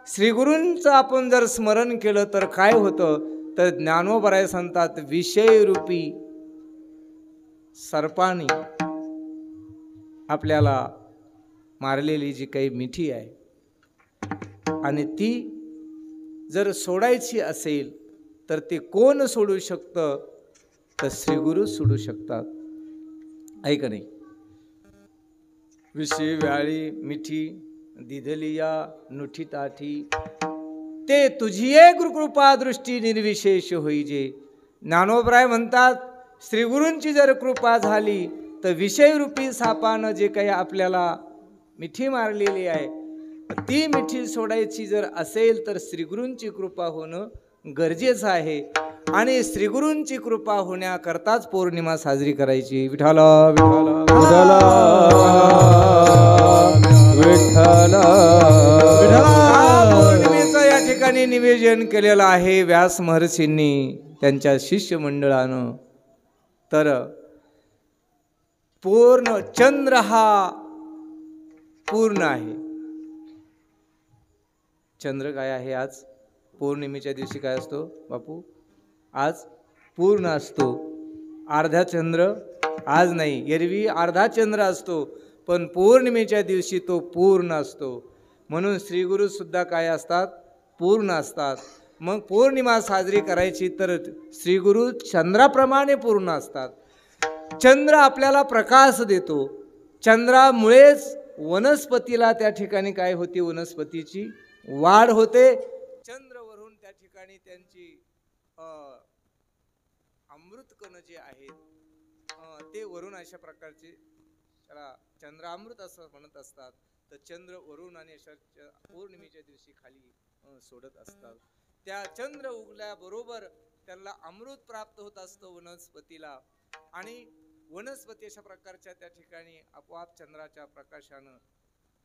श्रीगुरूंचं आपण जर स्मरण केलं तर काय होतं, तर ज्ञानोबराय सांगतात, विषयरूपी सर्पानी आपल्याला मारलेली जी काही मिठी आहे आणि ती जर सोडायची असेल तर ते कोण सोडू शकतं, तर श्रीगुरु सोडू शकतात, आहे का नाही? विषय व्याळी मिठी दिधलिया नुठिताठी ते तुझी गुरुकृपा दृष्टी निर्विशेष होईजे. ज्ञानोबराय म्हणतात, श्रीगुरूंची जर कृपा झाली तर विषयरूपी सापानं जे काही आपल्याला मिठी मारलेली आहे ती मिठी सोडायची जर असेल तर श्रीगुरूंची कृपा होणं गरजेचं आहे. आणि श्रीगुरूंची कृपा होण्याकरताच पौर्णिमा साजरी करायची. विठाला विठाला विठ्ठल पौर्णिमेचं या ठिकाणी निवेदन केलेलं आहे व्यास महर्षींनी त्यांच्या शिष्यमंडळानं. तर पूर्ण चंद्र हा पूर्ण आहे. चंद्र काय आहे? आज पौर्णिमेच्या दिवशी काय असतो बापू? आज पूर्ण असतो. अर्धा चंद्र आज नाही, एरवी अर्धा चंद्र असतो, पण पौर्णिमेच्या दिवशी तो पूर्ण असतो. म्हणून श्रीगुरु सुद्धा काय असतात? पूर्ण असतात. मग पौर्णिमा साजरी करायची तर श्रीगुरु चंद्राप्रमाणे पूर्ण असतात. चंद्र आपल्याला प्रकाश देतो. चंद्रामुळेच वनस्पतीला त्या ठिकाणी काय होते? वनस्पतीची वाढ होते. चंद्रवरून त्या ठिकाणी त्यांची अमृतकण जे आहेत ते वरून अशा प्रकारचे त्याला चंद्रामृत असं म्हणत असतात. तर चंद्र वरून आणि अशा पौर्णिमेच्या दिवशी खाली सोडत असतात. त्या चंद्र उगल्याबरोबर त्यांना अमृत प्राप्त होत असतं वनस्पतीला. आणि वनस्पती अशा प्रकारच्या त्या ठिकाणी आपोआप चंद्राच्या प्रकाशानं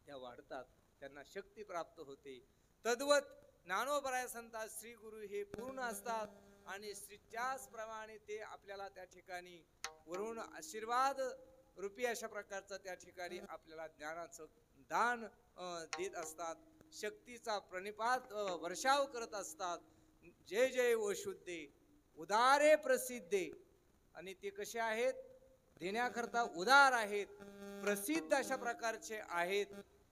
त्या वाढतात, त्यांना शक्ती प्राप्त होते. तद्वत ज्ञानोबराय संतात श्री गुरु हे पूर्ण असतात आणि त्याचप्रमाणे ते आपल्याला त्या ठिकाणी वरून आशीर्वाद रूपी अशा प्रकारचं त्या ठिकाणी आपल्याला ज्ञानाचं दान देत असतात. शक्तीचा प्रणिपात वर्षाव करत असतात. जय जय वशुद्धे उदारे प्रसिद्धे. आणि ते कसे आहेत? देण्याकरता उदार आहेत, प्रसिद्ध अशा प्रकारचे आहेत.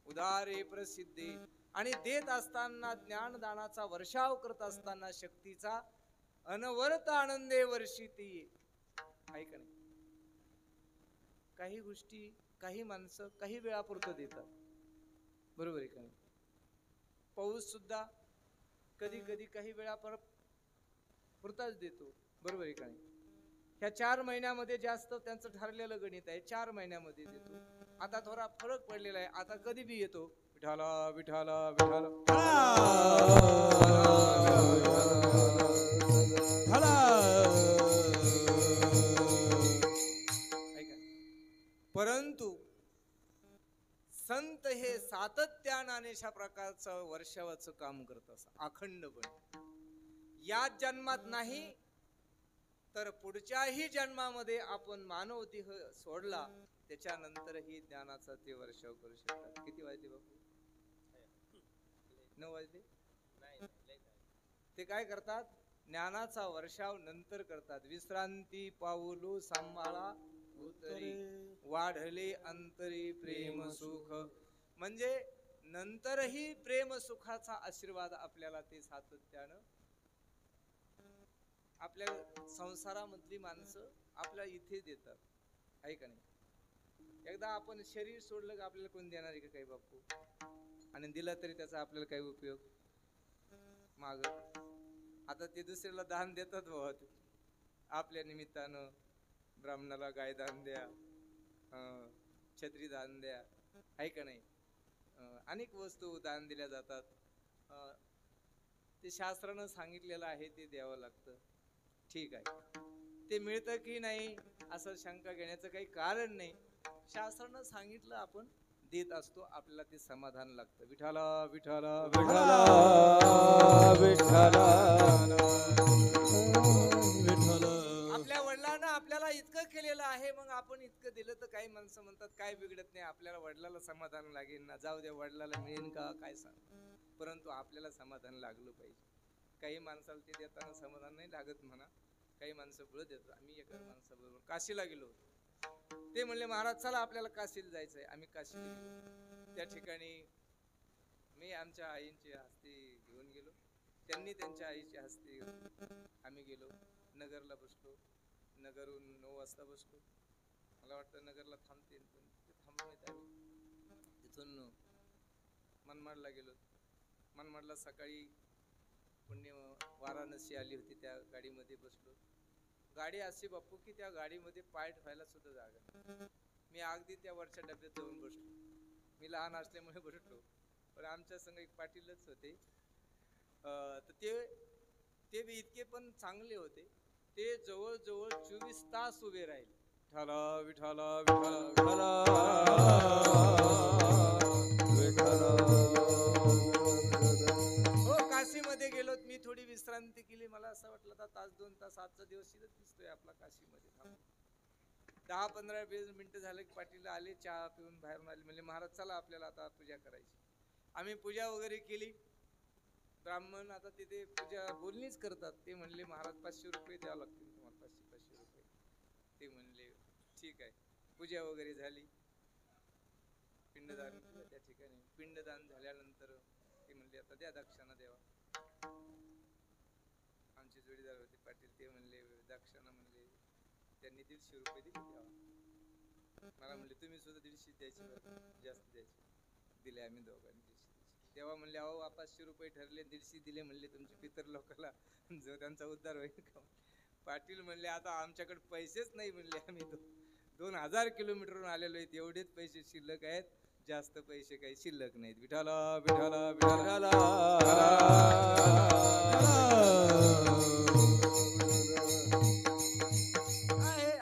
उदारे प्रसिद्धे. आणि देत असताना ज्ञानदानाचा वर्षाव करत असताना शक्तीचा अनवरत आनंदे वर्षिती. ऐका नाही, काही गोष्टी काही माणसं काही वेळापुरतं देतात, बरोबर आहे का नाही? पाऊस सुद्धा कधी कधी काही वेळा पुरताच देतो, बरोबर आहे का नाही? ह्या 4 महिन्यामध्ये जास्त त्यांचं ठरलेलं गणित आहे, 4 महिन्यामध्ये देतो. आता थोडा फरक पडलेला आहे, आता कधी बी येतो. विठाला विठाला विठाला. परंतु संत हे सातत्याने अशा प्रकारचं वर्षावाचं काम करत असतात अखंडपणे. या जन्मात नाही तर पुढच्याही जन्मामध्ये आपण मानव देह सोडला त्याच्यानंतरही ज्ञानाचा ते वर्षाव करू शकतात. किती वाजले बापू? 9 वाजले? ते काय करतात? ज्ञानाचा वर्षाव नंतर करतात. विश्रांती पाऊलो सांभाळा उतरी वाढले अंतरी प्रेम सुख. म्हणजे नंतरही प्रेम सुखाचा आशीर्वाद आपल्याला ते सातत्यानं आपल्या संसारामधली माणसं आपल्या इथे देतात, आहे का नाही? एकदा आपण शरीर सोडलं का आपल्याला कोण देणार आहे का काही बापू? आणि दिला तरी त्याचा आपल्याला काही उपयोग माग. आता ते दुसऱ्याला दान देतात बाबा, आपल्या निमित्तानं ब्राह्मणाला गाय दान द्या, छत्री दान द्या, आहे का नाही? अनेक वस्तू दान दिल्या जातात. ते शास्त्रानं सांगितलेलं आहे ते द्यावं लागतं, ठीक आहे. ते मिळतं की नाही असं शंका घेण्याचं काही कारण नाही. शास्त्रानं सांगितलं आपण देत असतो, आपल्याला ते समाधान लागतं. विठाला विठाला विठाला विठाला. आपल्या वडिलांना आपल्याला इतकं केलेलं आहे, मग आपण इतकं दिलं तर काही माणसं म्हणतात काय बिघडत नाही, आपल्याला वडिलाला समाधान लागेल ना, जाऊ द्या वडिलाला मिळेल का काय सांग. परंतु आपल्याला समाधान लागलं पाहिजे. काही माणसाला ते देताना समाधान नाही लागत म्हणा. काही माणसं बळ देतात. आम्ही एका माणसाबरोबर काशीला गेलो, ते म्हणले महाराज चला आपल्याला काशीला जायचंय. आम्ही काशीला गेलो. त्या ठिकाणी मी आमच्या आईंची हस्ती घेऊन गेलो, त्यांनी त्यांच्या आईची हस्ती घेऊन आम्ही गेलो. नगरला बसलो. नगरहून 9 वाजता बसलो. मला वाटतं नगरला थांबतील, पण ते थांबलो नाही. आम्ही तिथून मनमाडला गेलो. मनमाडला सकाळी पुण्य वाराणसी आली होती, त्या गाडीमध्ये बसलो. गाडी अशी बापू की त्या गाडीमध्ये पाय ठेवायला सुद्धा जागा नाही. मी अगदी त्या वरच्या डब्यात जाऊन बसलो. मी लहान असल्यामुळे बसलो, पण आमच्या संग एक पाटीलच होते. तर ते ते बी इतके पण चांगले होते, ते जवळजवळ 24 तास उभे राहिले. विठाला विठाला विठाला हो. काशीमध्ये गेलोत, मी थोडी विश्रांती केली. मला असं वाटलं आता तास 2 तास आजचा दिवस शिरत दिसतोय आपला काशीमध्ये. 10-15-20 मिनिटं झाले की पाटील आले, चहा पिऊन बाहेरून आले. म्हणजे महाराज चला आपल्याला आता पूजा करायची. आम्ही पूजा वगैरे केली. ब्राह्मण आता तिथे पूजा बोलणीच करतात. ते म्हणले महाराज 500 रुपये द्यावं लागतील तुम्हाला, 500 रुपये. ते म्हणले ठीक आहे. पूजा वगैरे झाली, पिंडदान केलं त्या ठिकाणी. पिंडदान झाल्यानंतर ते म्हणले आता द्या दक्षिणा द्यावा. आमचे जोडीदार होते पाटील, ते म्हणले दक्षिणा, म्हणले त्यांनी 150 रुपये दिले द्यावा. मला म्हणले तुम्ही सुद्धा 150 द्यायचे, जास्त द्यायचे. दिले आम्ही दोघांनी 150. तेव्हा म्हणले अहो 500 रुपये ठरले, 150 दिले. म्हणले तुमचे पितर लोकांना जो त्यांचा उद्धार होईल का? पाटील म्हणले आता आमच्याकडे पैसेच नाही. म्हणले आम्ही 2000 किलोमीटरवरून आलेलो आहेत, एवढेच पैसे शिल्लक आहेत, जास्त पैसे काही शिल्लक नाहीत. विठाला विठाला विठाला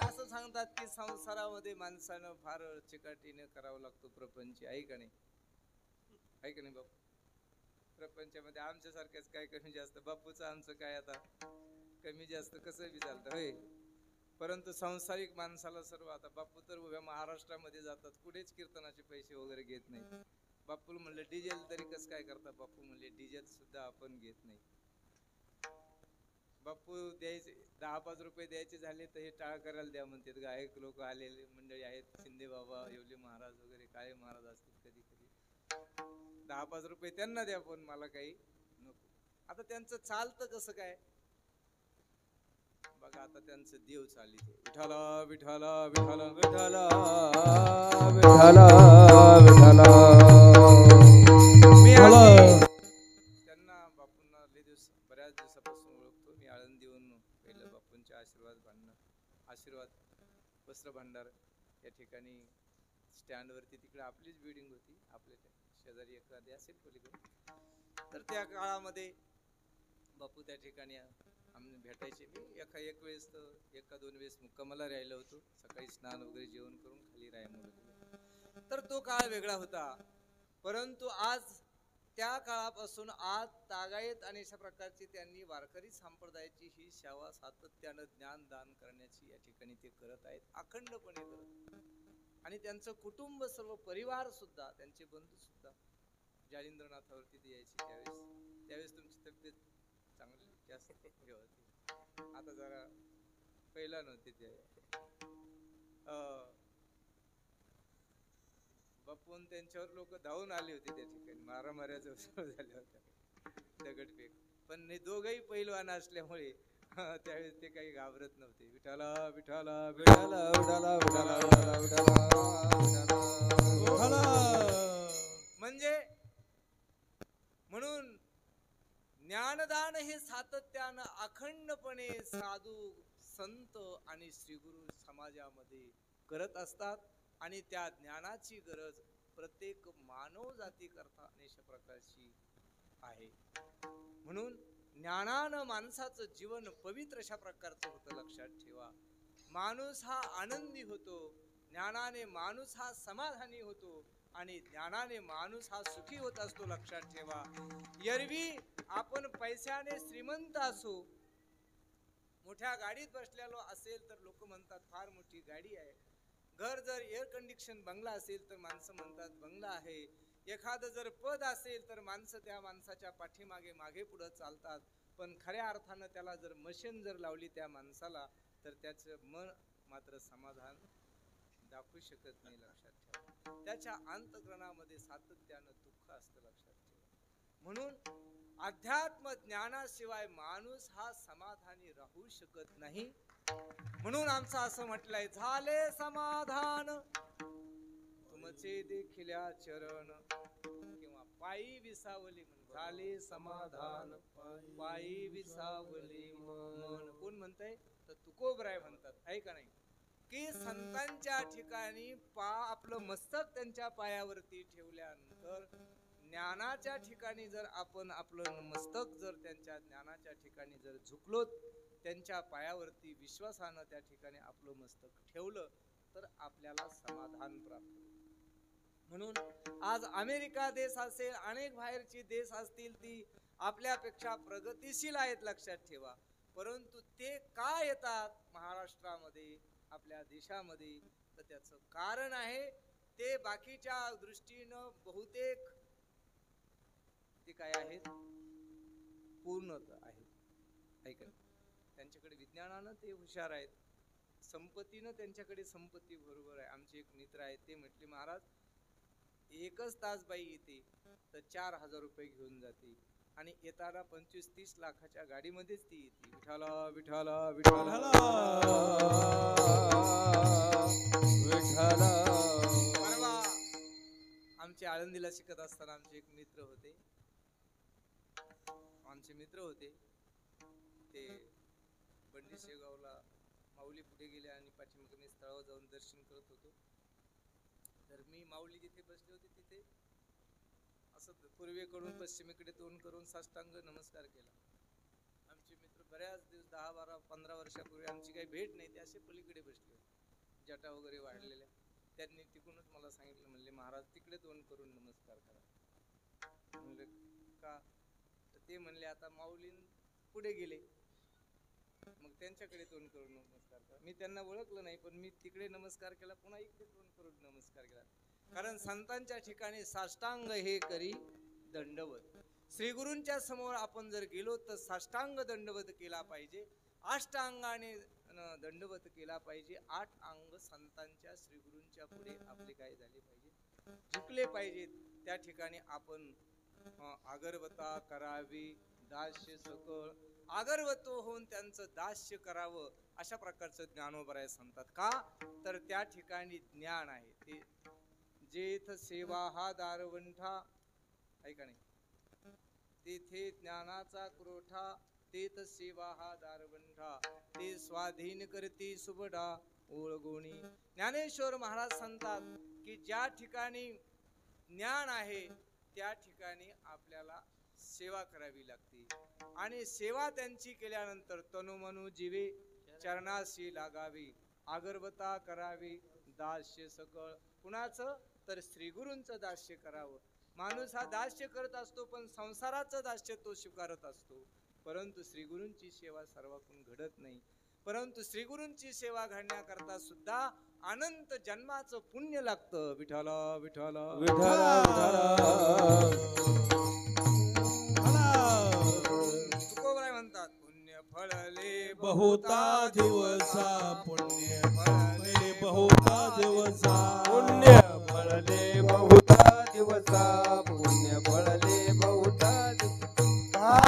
असं सांगतात की संसारामध्ये माणसानं फार चिकाटीने करावं लागतो प्रपंच, आहे का नाही? आहे का नाही बापू? प्रपंचामध्ये आमच्यासारख्याच काय कमी जास्त, बापूचं आमचं काय आता कमी जास्त कसं बी चालतं होय. परंतु सांसारिक माणसाला सर्व, आता बापू तर उभ्या महाराष्ट्रामध्ये जातात, कुठेच कीर्तनाचे पैसे वगैरे घेत नाही. बापूला म्हणलं डिझेल तरी कसं काय करता? बापू म्हणले डिझेल सुद्धा आपण घेत नाही. बापू द्यायचे 10-5 रुपये द्यायचे झाले तर हे टाळ करायला द्या म्हणतात. गायक लोक आलेले मंडळी आहेत, शिंदे बाबा, येवले महाराज वगैरे, काळे महाराज असतील कधी कधी, 10-5 रुपये त्यांना द्या, पण मला काही नको. आता त्यांचं चालतं कसं काय बघा. आता त्यांचं देव चाली विठाला विठाला विठाला विठाला विठाला विठाला. त्यांना बापूंना बऱ्याच दिवसापासून ओळखतो मी. आळंदीहून पहिलं बापूंचे आशीर्वाद वस्त्र भांडार या ठिकाणी स्टँडवरती, तिकडे आपलीच बिल्डिंग होती, आपल्या शेजारी एखादी असेल पलीकडे. तर त्या काळामध्ये बापू त्या ठिकाणी आम्ही भेटायचे. मी एक वेळेस तर 1-2 वेळेस मुक्कामाला राहिलो होतो. सकाळी स्नान वगैरे जेवण करून खाली राहायला. तर तो काळ वेगळा होता. परंतु आज त्या काळापासून आज तागायत आणि अशा प्रकारची त्यांनी वारकरी संप्रदायाची ही सेवा सातत्यानं ज्ञानदान करण्याची या ठिकाणी ते करत आहेत, अखंडपणे करत. आणि त्यांचं कुटुंब, सर्व परिवार सुद्धा, त्यांचे बंधू सुद्धा जालिंद्रनाथावरती ते यायचे त्यावेळेस तुमची तब्येत चांगली जास्त होती. आता जरा पहिला नव्हती ते. बापून त्यांच्यावर लोक धावून आले होते त्या ठिकाणी, मारामाऱ्याचा उत्सव झाल्या होत्या, दगडफेक. पण हे दोघही पैलवान असल्यामुळे त्यावेळेस ते काही घाबरत नव्हते. विठाला विठाला विठाला विठाला विठाला विठाला विठाला. म्हणजे म्हणून ज्ञानदान हे सातत्यानं अखंडपणे साधू संत आणि श्रीगुरु समाजामध्ये करत असतात. आणि त्या ज्ञानाची गरज प्रत्येक मानव जाती करता अनेक प्रकारची आहे. म्हणून ज्ञानानं माणसाचं जीवन पवित्र अशा प्रकारचं होतं. लक्षात ठेवा, माणूस हा आनंदी होतो, ज्ञानाने माणूस हा समाधानी होतो आणि ज्ञानाने माणूस हा सुखी होत असतो. लक्षात ठेवा, एरवी आपण पैशाने श्रीमंत असो, मोठ्या गाडीत बसलेलो असेल तर लोक म्हणतात फार मोठी गाडी आहे. घर जर एअर कंडिशन बंगला असेल तर माणसं म्हणतात बंगला आहे. एखादं जर पद असेल तर माणसं त्या माणसाच्या पाठीमागे मागे पुढे चालतात. पण खऱ्या अर्थानं त्याला जर मशीन जर लावली त्या माणसाला तर त्याचं मन मात्र समाधान दाखवू शकत नाही. लक्षात ठेवा, त्याच्या अंतःकरणामध्ये सातत्यानं दुःख असतं. लक्षात ठेवा, म्हणून अध्यात्म ज्ञानाशिवाय माणूस हा समाधानी राहू शकत नाही. म्हणून आमचं असं म्हटलंय, झाले समाधान तुमचे देखिल्या चरण, किंवा पायी विसावली म्हण. झाले समाधान पायी विसावली मन. कोण म्हणतंय? तर तुकोबराय म्हणतात, आहे का नाही? की संतांच्या ठिकाणी आपलं मस्तक त्यांच्या पायावरती ठेवल्यानंतर ज्ञानाच्या ठिकाणी जर आपण आपलं मस्तक जर त्यांच्या ज्ञानाच्या ठिकाणी जर झुकलो, त्यांच्या पायावरती विश्वासानं त्या ठिकाणी आपलं मस्तक ठेवलं तर आपल्याला समाधान प्राप्त होईल. म्हणून आज अमेरिका देश असेल, अनेक बाहेरची देश असतील, ती आपल्यापेक्षा प्रगतिशील आहेत लक्षात ठेवा. परंतु ते का येतात महाराष्ट्रामध्ये, आपल्या देशामध्ये, तर त्याचं कारण आहे ते बाकीच्या दृष्टीनं बहुतेक ते काय आहेत, पूर्णत आहेत. ऐका, त्यांच्याकडे विज्ञानानं ते हुशार आहेत, संपत्तीनं त्यांच्याकडे संपत्ती बरोबर आहे. आमचे एक मित्र आहेत, ते म्हटले महाराज एकच तास बाई येते तर 4,000 रुपये घेऊन जाते आणि येताना 25-30 लाखाच्या गाडीमध्येच ती येते. विठाला विठाला विठाला विठाला. परवा आमचे आळंदीला शिकत असताना आमचे एक मित्र होते, ते बंडी शेगावला माऊली पुढे गेले आणि पाठीमागे मी स्थळावर जाऊन दर्शन करत होतो. तर मी माऊली जिथे बसले होते तिथे असं पूर्वेकडून पश्चिमेकडे तोंड करून साष्टांग नमस्कार केला. आमचे मित्र बऱ्याच दिवस 10-12-15 वर्षापूर्वी आमची काही भेट नाही, ते असे पलीकडे बसले होते, जटा वगैरे वाढलेल्या. त्यांनी तिकडूनच मला सांगितलं, म्हणले महाराज तिकडे तोंड करून नमस्कार करा. म्हणले का? तर ते म्हणले आता माऊली पुढे गेले, मग त्यांच्याकडे तोंड करून नमस्कार करा. मी त्यांना ओळखलं नाही, पण मी तिकडे नमस्कार केला, पुन्हा इकडे तोंड करून नमस्कार केला. कारण संतांच्या ठिकाणी साष्टांग हे करी दंडवत. श्री गुरूंच्या समोर आपण जर गेलो तर साष्टांग दंडवत केला पाहिजे, अष्टांगाने दंडवत केला पाहिजे. 8 अंग संतांच्या श्री गुरूंच्या पुढे आपले काय झाले पाहिजे, झुकले पाहिजेत. त्या ठिकाणी आपण अगरवता करावी, दास्य सकळ, अगरवत होऊन त्यांचं दास्य करावं, अशा प्रकारचं ज्ञानोबराय सांगतात. का तर त्या ठिकाणी ज्ञान आहे. ते जेथ सेवा हा दारवंठा, ऐका नाही, तेथे ज्ञानाचा क्रोठा, तेथ सेवा हा दारवंठा, ते स्वाधीन करती सुबडा ओळगोणी. ज्ञानेश्वर महाराज सांगतात की ज्या ठिकाणी ज्ञान आहे त्या ठिकाणी आपल्याला सेवा करावी लागते, आणि सेवा त्यांची केल्यानंतर तनुमनु जीवे चरणाशी लागावी, अगरवता करावी, दास्य सकळ. कुणाचं? तर श्री गुरूंचं दास्य करावं. माणूस हा दास्य करत असतो, पण संसाराचं दास्य तो स्वीकारत असतो. परंतु श्री गुरूंची सेवा सर्वांकडून घडत नाही. परंतु श्री गुरूंची सेवा घडण्याकरता सुद्धा अनंत जन्माचं पुण्य लागतं. विठाला विठाला विठाला तुकोबराय म्हणतात, पुण्य फळले बहुता दिवसा, पुण्य फळले बहुता दिवसा, पुण्य फळले बहुता दिवसा, पुण्य फळले बहुता दिवसा.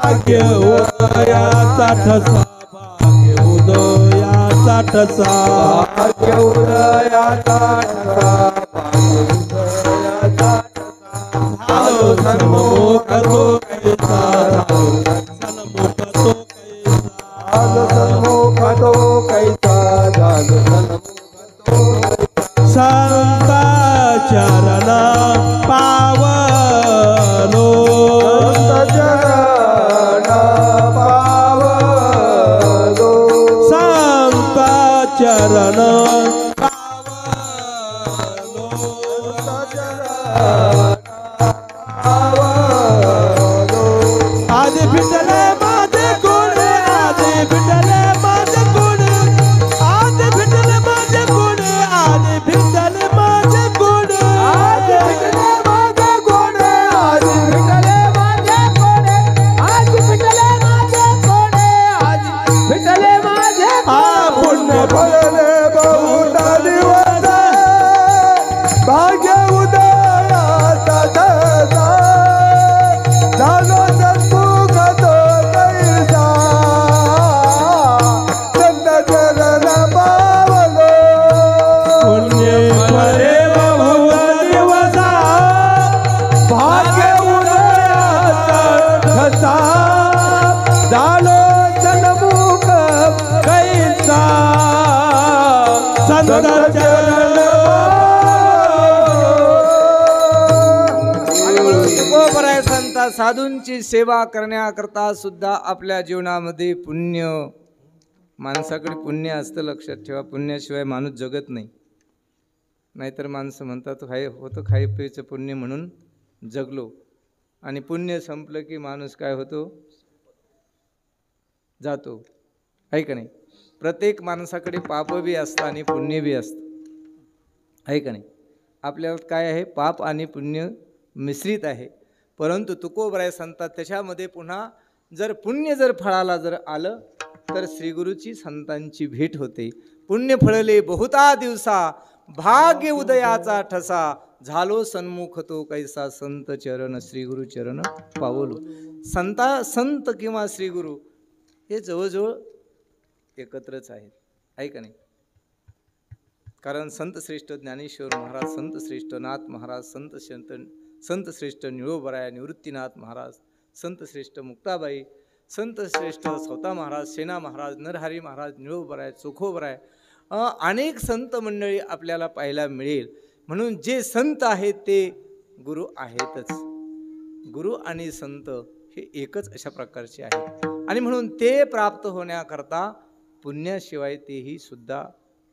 भाग्य उदयाचा ठसा, भाग्य उदयाचा ठसा, भाग्य उदयाचा ठसा, भाग्य उदयाचा ठसा. झालो सन्मुख तो कैसा, सन्मुख तो कैसा, झालो सन्मुख तो कैसा, झालो सन्मुख तो कैसा. संता चरणा पावलो, चरणा पावलो, संता चरण आदि फिटले माझे गुण, आदि फिटले माझे गुण, आदि फिटले माझे गुण, आदि फिटले माझे गुण, आदि फिटले माझे गुण, आदि फिटले माझे गुण, आदि फिटले माझे गुण, आदि फिटले माझे गुण. पुण्य फळले बहुता दिवस, भाग्य उदयाचा ठसा, झालो सन्मुख तो कैसा, संत चरण पावलो. पुण्य फळे बहुता दिवसा, भाग्य उदयाचा ठसा, झालो सन्मुख कैसा, संत चरण त्या साधूंची सेवा करण्याकरता सुद्धा आपल्या जीवनामध्ये पुण्य, माणसाकडे पुण्य असतं, लक्षात ठेवा. पुण्याशिवाय माणूस जगत नाही. नाहीतर माणसं म्हणतात होतं खाई प्यायचं पुण्य म्हणून जगलो, आणि पुण्य संपलं की माणूस काय होतो, जातो. आहे का नाही? प्रत्येक माणसाकडे पाप बी असतं आणि पुण्य बी असतं. आहे का नाही? आपल्याला काय आहे, पाप आणि पुण्य मिश्रित आहे. परंतु तुकोबराय सांगतात त्याच्यामध्ये पुन्हा जर पुण्य जर फळाला जर आलं तर श्रीगुरूची संतांची भेट होते. पुण्य फळले बहुता दिवसा, भाग्य उदयाचा ठसा, झालो सन्मुख तो कैसा, संत चरण श्रीगुरु चरण पावलो. संत किंवा श्रीगुरु हे जवळजवळ एकत्रच आहेत. आहे का नाही? कारण संत श्रेष्ठ ज्ञानेश्वर महाराज, संत श्रेष्ठ नाथ महाराज, संत श्रेष्ठ निळोबराय निवृत्तीनाथ महाराज, संत श्रेष्ठ मुक्ताबाई, संत श्रेष्ठ स्वतः महाराज, सेना महाराज, नरहरी महाराज, निळोबराय, चोखोबराय, अनेक संत मंडळी आपल्याला पाहायला मिळेल. म्हणून जे संत आहेत ते गुरु आहेतच. गुरु आणि संत हे एकच अशा प्रकारचे आहेत. आणि म्हणून ते प्राप्त होण्याकरता पुण्याशिवाय तेही सुद्धा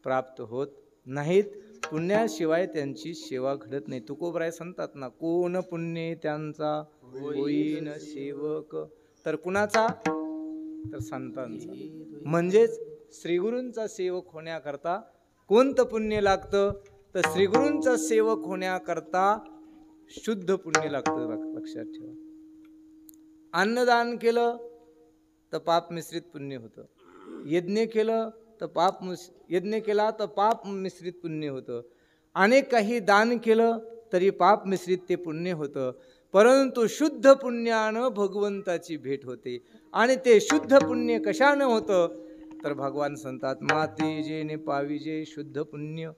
प्राप्त होत नाहीत. पुण्याशिवाय त्यांची सेवा घडत नाही. तुकोबराय सांगतात ना, कोण पुण्य त्यांचा होईन सेवक. तर कुणाचा? तर संतांचा. म्हणजेच श्रीगुरूंचा सेवक होण्याकरता कोणतं पुण्य लागतं? तर श्रीगुरूंचा सेवक होण्याकरता शुद्ध पुण्य लागतं. लक्षात ठेवा. अन्नदान केलं तर पाप मिश्रित पुण्य होतं. यज्ञ केलं तर यज्ञ केला तर पाप मिश्रित पुण्य होतं. अनेक काही दान केलं तरी पाप मिश्रित ते पुण्य होतं. परंतु शुद्ध पुण्यानं भगवंताची भेट होते. आणि ते शुद्ध पुण्य कशानं होतं? तर भगवान सांगतात, माते जेने पाविजे शुद्ध पुण्य.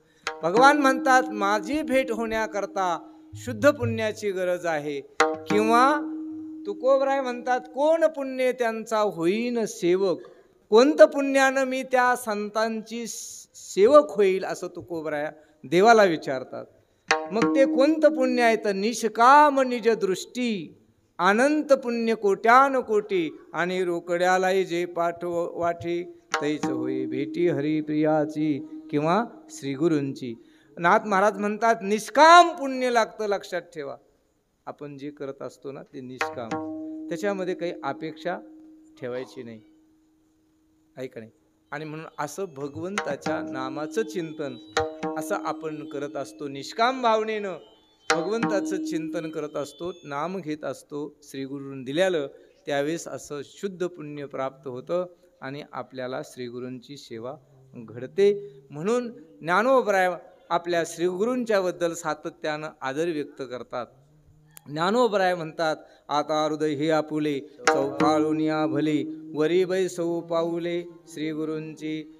भगवान म्हणतात माझी भेट होण्याकरता शुद्ध पुण्याची गरज आहे. किंवा तुकोबराय म्हणतात, कोण पुण्य त्यांचा होईन सेवक. कोणतं पुण्यानं मी त्या संतांची सेवक होईल असं तुकोबराय देवाला विचारतात. मग ते कोणतं पुण्य आहे? तर निष्काम निज दृष्टी, अनंत पुण्य कोट्यान कोटी, आणि रोकड्यालाही जे वाठी, तैच होई भेटी हरिप्रियाची किंवा श्रीगुरूंची. नाथ महाराज म्हणतात निष्काम पुण्य लागतं. लक्षात ठेवा. आपण जे करत असतो ना ते निष्काम, त्याच्यामध्ये काही अपेक्षा ठेवायची नाही. ऐका नाही. आणि म्हणून असं भगवंताच्या नामाचं चिंतन असं आपण करत असतो. निष्काम भावनेनं भगवंताचं चिंतन करत असतो, नाम घेत असतो. श्रीगुरूंनी दिल्यालं त्यावेळेस असं शुद्ध पुण्य प्राप्त होतं आणि आपल्याला श्रीगुरूंची सेवा घडते. म्हणून ज्ञानोबराय आपल्या श्रीगुरूंच्या बद्दल सातत्यानं आदर व्यक्त करतात. ज्ञानोबराय म्हणतात, आता हृदय हे आपुले, चौपाळून या भले, वरी बै सौ पाऊले श्रीगुरूंची.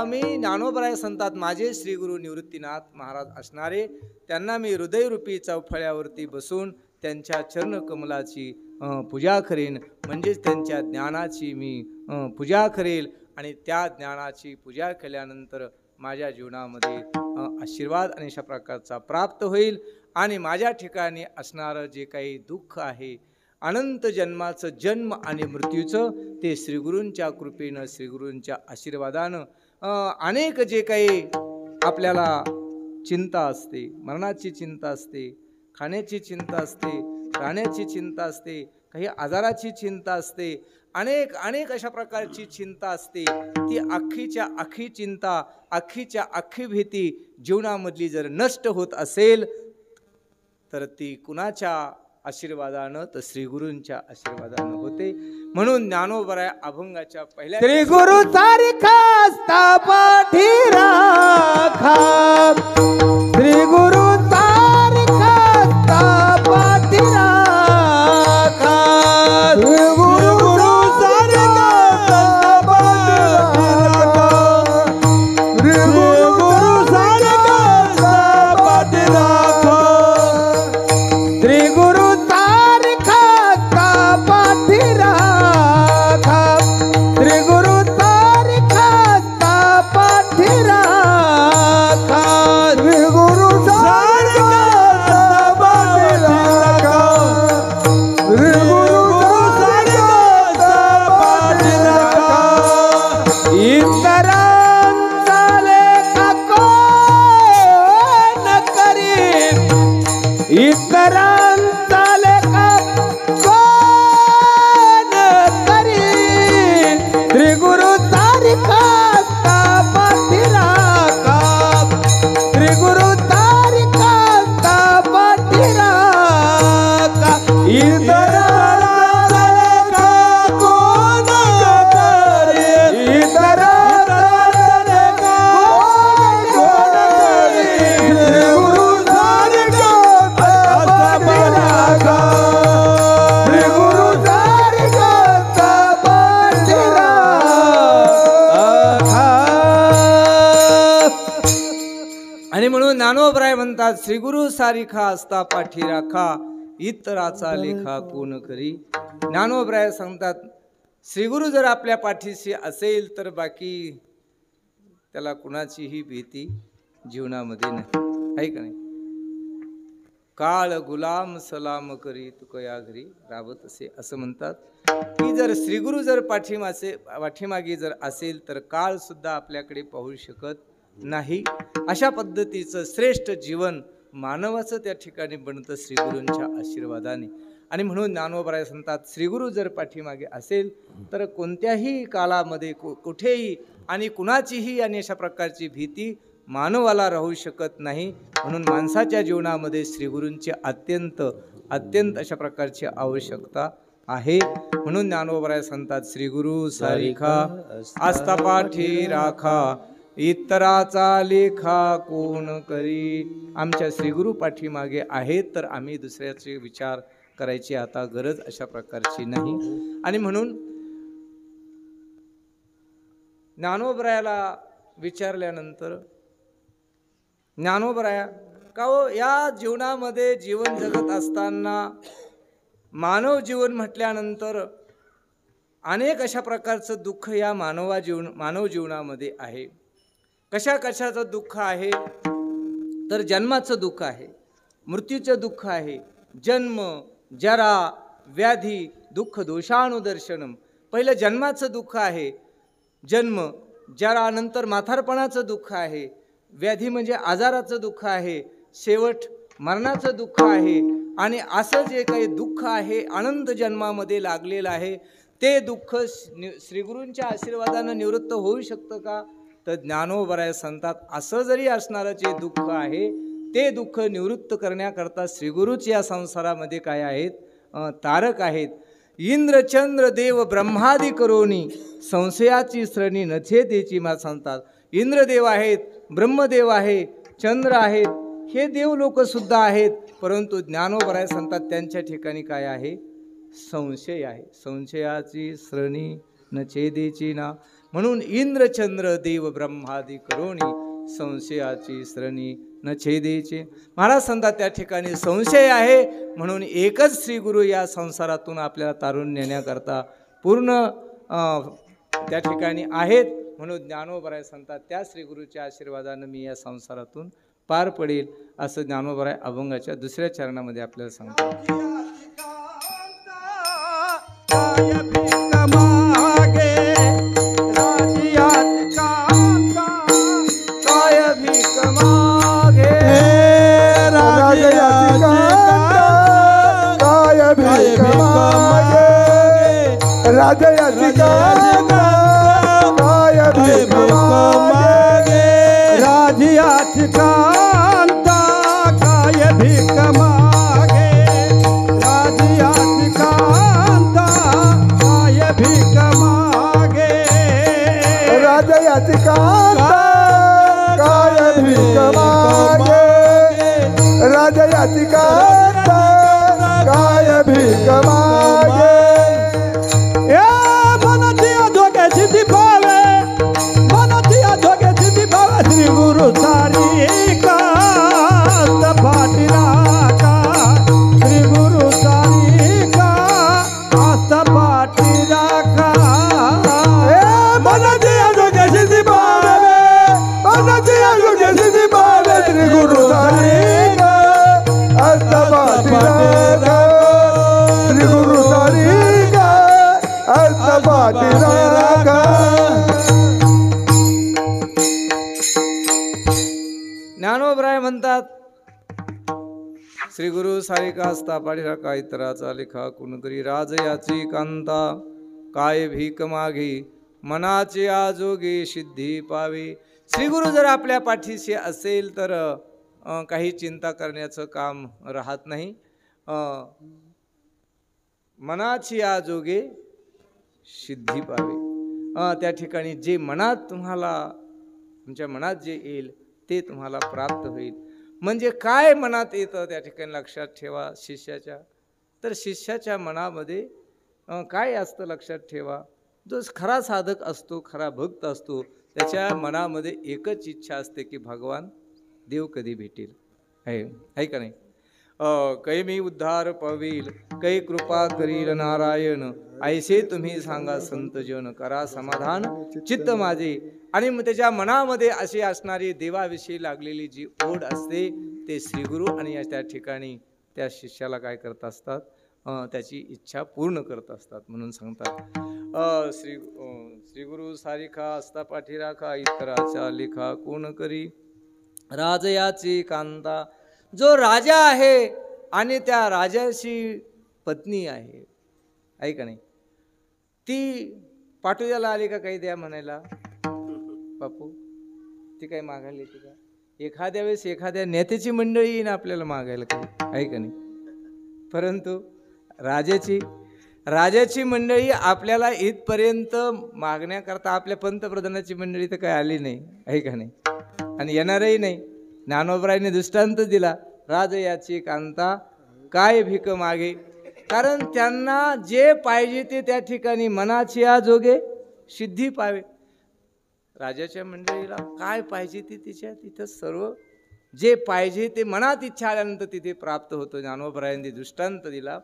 मी ज्ञानोबराय सांगतात, माझे श्रीगुरू निवृत्तीनाथ महाराज असणारे, त्यांना मी हृदयरूपी चौफळ्यावरती बसून त्यांच्या चरणकमलाची पूजा करेन. म्हणजेच त्यांच्या ज्ञानाची मी पूजा करेल. आणि त्या ज्ञानाची पूजा केल्यानंतर माझ्या जीवनामध्ये आशीर्वाद आणि अशा प्रकारचा प्राप्त होईल. आणि माझ्या ठिकाणी असणारं जे काही दुःख आहे, अनंत जन्माचं जन्म आणि मृत्यूचं, ते श्रीगुरूंच्या कृपेनं, श्रीगुरूंच्या आशीर्वादानं, अनेक जे काही आपल्याला चिंता असते, मरणाची चिंता असते, खाण्याची चिंता असते, राहण्याची चिंता असते, काही आजाराची चिंता असते, अनेक अशा प्रकारची चिंता असते. ती अख्खीच्या अख्खी चिंता, अख्खीच्या अख्खी भीती जीवनामधली जर नष्ट होत असेल तर ती कुणाच्या आशीर्वादानं? तर श्रीगुरूंच्या आशीर्वादानं होते. म्हणून ज्ञानोबराय अभंगाच्या पहिल्या श्रीगुरु सारखा पाठी राखा, श्रीगुरु सारखा पाठी राखा, गुरु सारखा पाठी राखा, श्रीगुरु सारखा पाठी राखा, श्रीगुरु सारखा पाठी राखा, गुरु सारखा इतरांचा लेखा कोण करी श्री गुरु सारिखा पाठी राखा श्री गुरु सारिखा पाठी राखा इतरांचा लेखा कोण करी इतरांचा लेखा कोण करी श्री गुरु सारिखा पाठी राखा श्री गुरु सारिखा पाठी राखा. आणि म्हणून ज्ञानोबराय म्हणतात श्री गुरु सारिखा असता पाठी राखा इतराचा लेखा कोण करी. ज्ञानोबराय सांगतात श्री गुरु जर आपल्या पाठीशी असेल तर बाकी त्याला कुणाचीही भीती जीवनामध्ये नाही, आहे का नाही. काळ गुलाम सलाम करी तुकया घरी रावत असे असं म्हणतात की जर श्रीगुरु जर पाठीमागे जर असेल तर काळ सुद्धा आपल्याकडे पाहू शकत नाही. अशा पद्धतीचं श्रेष्ठ जीवन मानवाचं त्या ठिकाणी बनतं श्रीगुरूंच्या आशीर्वादाने. आणि म्हणून ज्ञानोबराय सांगतात श्रीगुरु जर पाठीमागे असेल तर कोणत्याही काळामध्ये कुठेही आणि कुणाचीही आणि अशा प्रकारची भीती मानवाला राहू शकत नाही. म्हणून माणसाच्या जीवनामध्ये श्रीगुरूंची अत्यंत अशा प्रकारची आवश्यकता आहे. म्हणून ज्ञानोबराय सांगतात श्रीगुरु सारिखा आस्था पाठी राखा इतराचा लेखा कोण करी. आमच्या श्रीगुरु पाठीमागे आहेत तर आम्ही दुसऱ्याचे विचार करायची आता गरज अशा प्रकारची नाही. आणि म्हणून ज्ञानोबरायाला विचारल्यानंतर ज्ञानोबराया का हो या जीवनामध्ये जीवन जगत असताना मानव जीवन म्हटल्यानंतर अनेक अशा प्रकारचं दुःख या मानव जीवनामध्ये आहे. कशाचं दुःख आहे तर जन्माचं दुःख आहे, मृत्यूचं दुःख आहे. जन्म जरा व्याधी दुःख दोषानुदर्शनम. पहिलं जन्माचं दुःख आहे, जन्म जरा नंतर म्हातारपणाचं दुःख आहे, व्याधी म्हणजे आजाराचं दुःख आहे, शेवट मरणाचं दुःख आहे. आणि असं जे काही दुःख आहे अनंत जन्मामध्ये लागलेलं आहे ते दुःख श्रीगुरूंच्या आशीर्वादानं निवृत्त होऊ शकतं का तर ज्ञानोबराय सांगतात असं जरी असणारं जे दुःख आहे ते दुःख निवृत्त करण्याकरता श्रीगुरूच या संसारामध्ये काय आहेत तारक आहेत. इंद्र चंद्र देव ब्रह्मादी करोनी संशयाची श्रेणी नछेदेची मा सांगतात. इंद्रदेव आहेत, ब्रह्मदेव आहे, चंद्र आहेत, हे देव लोक सुद्धा आहेत. परंतु ज्ञानोबराय सांगतात त्यांच्या ठिकाणी काय आहे संशय आहे. संशयाची श्रेणी नछेदेची ना. म्हणून इंद्र चंद्र देव ब्रह्मादी करोनी संशयाची श्रेणी न छेदेचे. महाराज सांगतात त्या ठिकाणी संशय आहे म्हणून एकच श्रीगुरु या संसारातून आपल्याला तारून नेण्याकरता पूर्ण त्या ठिकाणी आहेत. म्हणून ज्ञानोबराय सांगतात त्या श्रीगुरूच्या आशीर्वादानं मी या संसारातून पार पडेल असं ज्ञानोबराय अभंगाच्या दुसऱ्या चरणामध्ये आपल्याला सांगतात. राजयाची कांता काय भीक मागे राजयाची कांता काय भीक मागे राजयाची कांता काय भीक मागे राजयाची कांता काय भीक मागे श्री गुरु सारिखा पाठी राखा श्री गुरु सारिखा आस्था पाठी राखा. मनाची आजोग्या सिद्धी पावे मनाची आजोग्या सिद्धी पावे श्री गुरु सारिखा आस्था पाठी राखा श्री गुरु श्री गुरु सारिका असता पाठीरा का इतराचा लेखा कोण करी राज याची कांता काय भीक मागे मनाचे आजोगे सिद्धी पावे. श्री गुरु जर आपल्या पाठीशी असेल तर काही चिंता करण्याचं काम राहत नाही. मनाची आजोगे सिद्धी पावे. त्या ठिकाणी जे मनात तुम्हाला तुमच्या मनात जे येईल ते तुम्हाला प्राप्त होईल. म्हणजे काय मनात येतं त्या ठिकाणी लक्षात ठेवा शिष्याच्या. तर शिष्याच्या मनामध्ये काय असतं लक्षात ठेवा. जो खरा साधक असतो खरा भक्त असतो त्याच्या मनामध्ये एकच इच्छा असते की भगवान देव कधी भेटेल. आहे का नाही. कै मी उद्धार पावील कै कृपा करील नारायण ऐसे तुम्ही सांगा संत जन करा समाधान चित्त माझे. आणि मग त्याच्या मनामध्ये अशी असणारी देवाविषयी लागलेली जी ओढ असते ते श्रीगुरु आणि त्या ठिकाणी त्या शिष्याला काय करत असतात त्याची इच्छा पूर्ण करत असतात. म्हणून सांगतात श्री गुरु सारिखा असता पाठी राखा इतराच्या लेखा कोण करी राजयाची कांता. जो राजा आहे आणि त्या राजाची पत्नी आहे का नाही ती पाटुद्याला आली का काही द्या म्हणायला बापू. ती काही मागायला येते का. एखाद्या वेळेस एखाद्या नेत्याची मंडळी येईन आपल्याला मागायला काही आहे का नाही. परंतु राजाची मंडळी आपल्याला इथपर्यंत मागण्याकरता आपल्या पंतप्रधानाची मंडळी तर काही आली नाही आहे का नाही. आणि येणारही नाही. ज्ञानोबरायांनी दृष्टांत दिला राजयाची कांता काय भीक मागे. कारण त्यांना जे पाहिजे ते त्या ठिकाणी मनाची आजोगे सिद्धी पावे. राजाच्या मंडळीला काय पाहिजे ते तिच्या तिथं सर्व जे पाहिजे ते मनात इच्छा आल्यानंतर तिथे प्राप्त होतं. ज्ञानोबरायांनी दृष्टांत दिला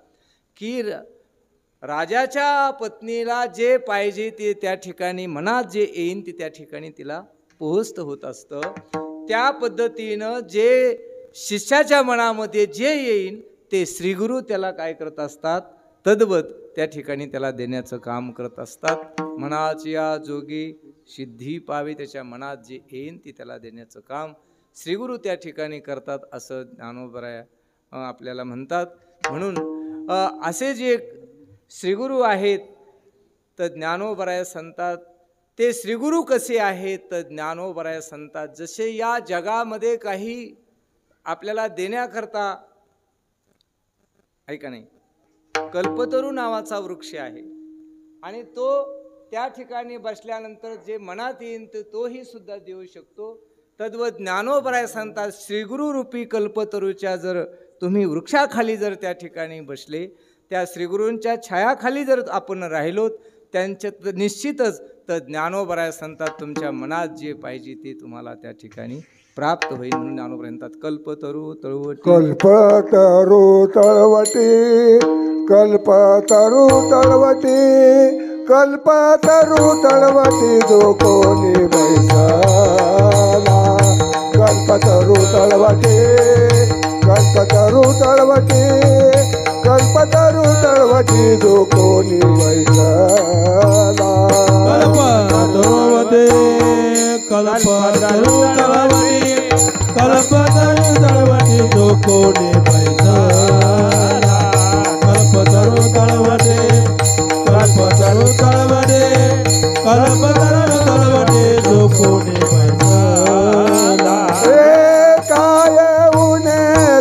की राजाच्या पत्नीला जे पाहिजे ते त्या ठिकाणी मनात जे येईन ते त्या ठिकाणी तिला पोहोचत होत असतं. त्या पद्धतीनं जे शिष्याच्या मनामध्ये जे येईन ते श्रीगुरु त्याला काय करत असतात तद्वत त्या ठिकाणी त्याला देण्याचं काम करत असतात. मनाची या जोगी सिद्धी पावे. त्याच्या मनात जे येईन ते त्याला देण्याचं काम श्रीगुरु त्या ठिकाणी करतात असं ज्ञानोबराय आपल्याला म्हणतात. म्हणून असे जे श्रीगुरु आहेत तर ज्ञानोबराय सांगतात ते श्रीगुरु कसे आहेत तर ज्ञानोबराय सांगतात जसे या जगामध्ये काही आपल्याला देण्याकरता आहे का नाही कल्पतरू नावाचा वृक्ष आहे आणि तो त्या ठिकाणी बसल्यानंतर जे मनात येईल तोही सुद्धा देऊ शकतो. तद्वत ज्ञानोबराय सांगतात श्रीगुरु रूपी कल्पतरूच्या जर तुम्ही वृक्षाखाली जर त्या ठिकाणी बसले त्या श्रीगुरूंच्या छायाखाली जर आपण राहिलो त्यांच्यात निश्चितच तर ज्ञानोबराय सांगतात तुमच्या मनात जे पाहिजे ते तुम्हाला त्या ठिकाणी प्राप्त होईल. म्हणून ज्ञानोबराय म्हणतात कल्पतरू तळवटी कल्पतरू तळवटी कल्पतरू तळवटी कल्पतरू तळवटी जो कोणी बैसला कल्पतरू तळवटी कल्पतरू तळवटी कल्पतरू तळवटी जो कोणी बैसला कल्पतरुवते कल्पतरू तळवटी कल्पतरू तळवटी जो कोणी बैसला कल्पतरू तळवटी कल्पतरू तळवटी कल्पतरू तळवटी जो कोणी बैसला. काय उने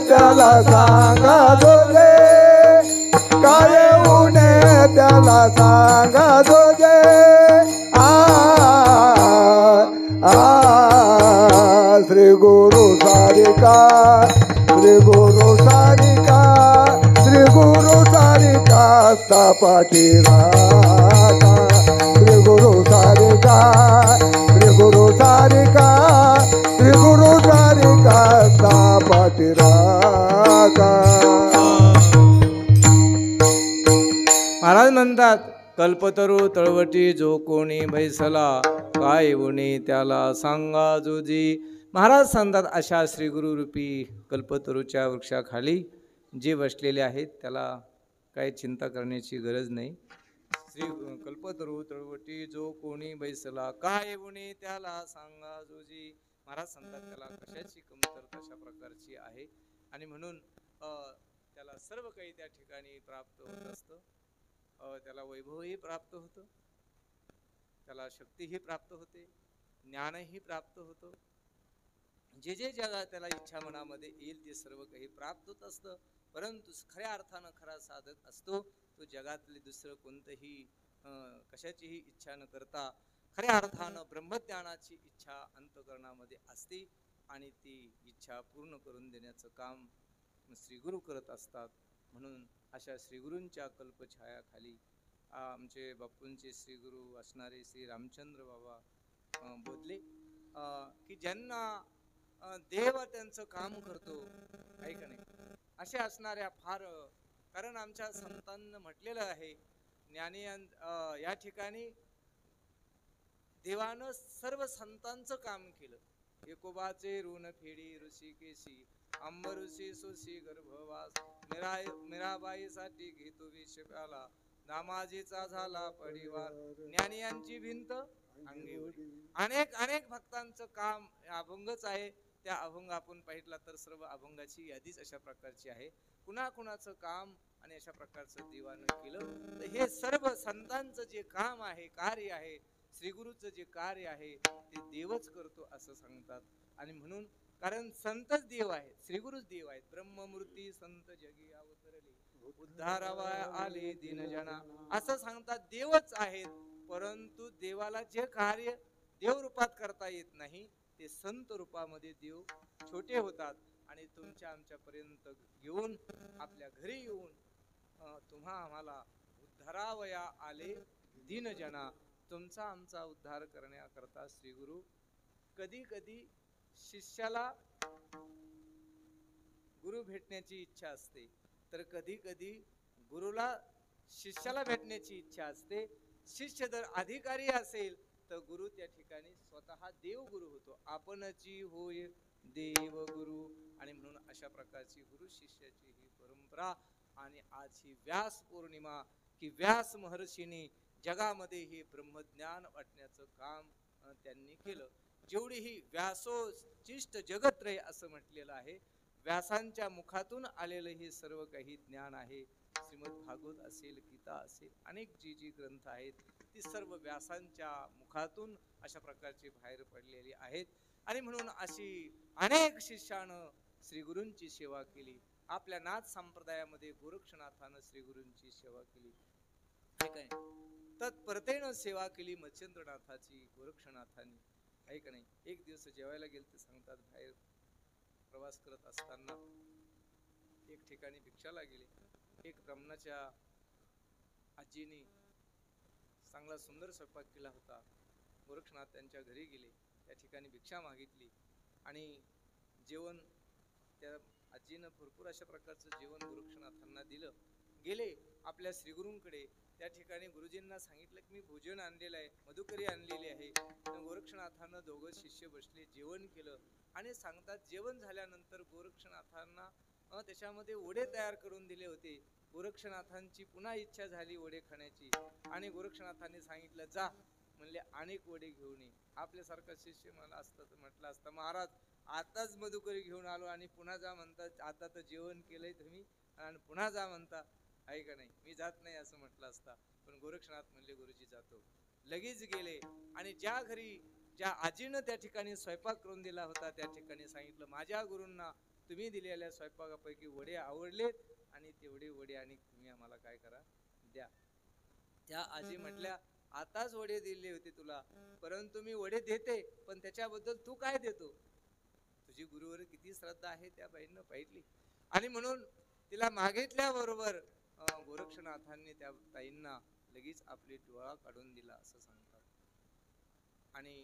त्याला सांगा जोगे काय उने त्याला सांगा जोगे श्री गुरु सारिका श्री गुरु सारिका श्री गुरु सारिका पाठी राखा श्री गुरु सारिका श्री गुरु सारिका श्री गुरु सारिका पाठी राखा. महाराज म्हणतात कल्पतरू तळवटी जो कोणी बैसला काय उणे त्याला सांगा जोजी. महाराज सांगतात अशा श्रीगुरु रूपी कल्पतरूच्या वृक्षाखाली जे बसलेले आहेत त्याला काही चिंता करण्याची गरज नाही. श्री कल्पतरू तळवटी जो कोणी बैसला काय उणे त्याला सांगा जोजी. महाराज सांगतात त्याला कशाची कमतरता अशा प्रकारची आहे आणि म्हणून त्याला सर्व काही त्या ठिकाणी प्राप्त होत असतं. त्याला वैभवही प्राप्त होतं, त्याला शक्तीही प्राप्त होते, ज्ञानही प्राप्त होतं. जे जे जगा त्याला इच्छा मनामध्ये येईल ते सर्व काही प्राप्त होत असतं. परंतु खऱ्या अर्थानं खरा साधक असतो तो जगातले दुसरं कोणतंही कशाचीही इच्छा न करता खऱ्या अर्थानं ब्रह्मज्ञानाची इच्छा अंतःकरणामध्ये असते आणि ती इच्छा पूर्ण करून देण्याचं काम श्रीगुरु करत असतात. म्हणून अशा श्रीगुरूंच्या कल्पछायाखाली आमचे बापूंचे श्रीगुरु असणारे श्री रामचंद्र बाबा बोधले की ज्यांना देव त्यांचं काम करतो, आहे का नाही, असे असणाऱ्या फार, कारण आमच्या संतांनी म्हटलेलं आहे ज्ञानी या ठिकाणी देवानं सर्व संतांचं काम केलं. एकोबाचे ऋण फेडी ऋषिकेशी, अंब ऋषी सुशी गर्भवास, मीराबाईसाठी घेतो विष प्याला, दामाजीचा झाला पडिवार, ज्ञानी यांची भिंत अंगेवरी. अनेक अनेक भक्तांचं काम अभंगच आहे. त्या अभंग आपण पाहितला तर सर्व अभंगाची यादीच अशा प्रकारची आहे. कुणाकुणाचं काम आणि अशा प्रकारचं देवानं केलं. तर हे सर्व संतांचं जे काम आहे, कार्य आहे, श्रीगुरूचं जे कार्य आहे ते देवच करतो असं सांगतात. आणि म्हणून कारण संतच देव आहेत, श्रीगुरूच देव आहेत. ब्रह्ममूर्ती संत जगी अवतरले, उद्धारावा आले दीनजना असं सांगतात. देवच आहेत, परंतु देवाला जे कार्य देव रूपात करता येत नाही ते संत रूपामध्ये देव छोटे होतात. आणि तुमच्या आमच्यापर्यंत येऊन आपल्या घरी येऊन तुम्हा आम्हाला उद्धारावया आले दीनजना, तुमचा आमचा उद्धार करण्याकरता श्रीगुरु कधी कधी शिष्याला गुरु भेटण्याची इच्छा असते, तर कधी कधी गुरुला शिष्याला भेटण्याची इच्छा असते. शिष्य जर अधिकारी असेल तर गुरु त्या ठिकाणी स्वतः देव गुरु होतो. आपणची होय देव गुरु. आणि म्हणून अशा प्रकारची गुरु शिष्याची ही परंपरा. आणि आज ही व्यास पौर्णिमा की व्यास महर्षीने जगामध्ये हे ब्रह्मज्ञान वाटण्याचं काम त्यांनी केलं. जेवढी ही व्यासोचिष्ट जगत्रय असं म्हटलेलं आहे. व्यासांच्या मुखातून आलेलं हे सर्व काही ज्ञान आहे. श्रीमद भागवत असेल, गीता असेल, अनेक जी ग्रंथ आहेत ती सर्व व्यासांच्या मुखातून अशा प्रकारचे बाहेर पडलेली आहेत. आणि म्हणून अशी अनेक शिष्यानं श्रीगुरूंची सेवा केली. आपल्या नाथ संप्रदायामध्ये गोरक्षनाथानं श्रीगुरूंची सेवा केली, काय तत्परतेनं सेवा केली मच्छिंद्रनाथाची गोरक्षनाथांनी, आहे का नाही. एक दिवस जेवायला गेले ते सांगतात, बाहेर प्रवास करत असताना एक ठिकाणी भिक्षाला गेले. एक ब्राह्मणाच्या आजीने चांगला सुंदर स्वयंपाक केला होता. गोरक्षनाथ त्यांच्या घरी गेले, त्या ठिकाणी भिक्षा मागितली आणि जेवण त्या आजीनं भरपूर अशा प्रकारचं जेवण गोरक्षनाथांना दिलं. गेले आपल्या श्रीगुरूंकडे, त्या ठिकाणी गुरुजींना सांगितलं की मी भोजन आणलेलं आहे, मधुकरी आणलेली आहे. गोरक्षनाथांना दोघं शिष्य बसले, जेवण केलं आणि सांगतात जेवण झाल्यानंतर गोरक्षनाथांना त्याच्यामध्ये वडे तयार करून दिले होते. गोरक्षनाथांची पुन्हा इच्छा झाली वडे खाण्याची आणि गोरक्षनाथांनी सांगितलं जा म्हणले अनेक वडे घेऊन ये. आपल्यासारखा शिष्य मला असतं तर म्हटलं असतं महाराज आताच मधुकरी घेऊन आलो आणि पुन्हा जा म्हणतात, आता तर जेवण केलंय तुम्ही आणि पुन्हा जा म्हणता, आहे का नाही, मी जात नाही असं म्हटलं असता. पण गोरक्षनाथ म्हणले गुरुजी जातो. लगेच गेले आणि ज्या घरी ज्या आजीनं त्या ठिकाणी स्वयंपाक करून दिला होता त्या ठिकाणी सांगितलं माझ्या गुरूंना तुम्ही दिलेल्या स्वयंपाकापैकी वडे आवडलेत आणि तेवढे वडे आणि तुम्ही आम्हाला काय करा द्या. त्या आजी म्हटल्या आताच वडे दिले होते तुला, परंतु मी वडे देते पण त्याच्याबद्दल तू काय देतो. तुझी गुरुवर किती श्रद्धा आहे त्या बाईंना पाहिली. आणि म्हणून तिला मागितल्याबरोबर गोरक्षनाथांनी त्या ताईंना लगेच आपली डोळा काढून दिला असं सांगतात. आणि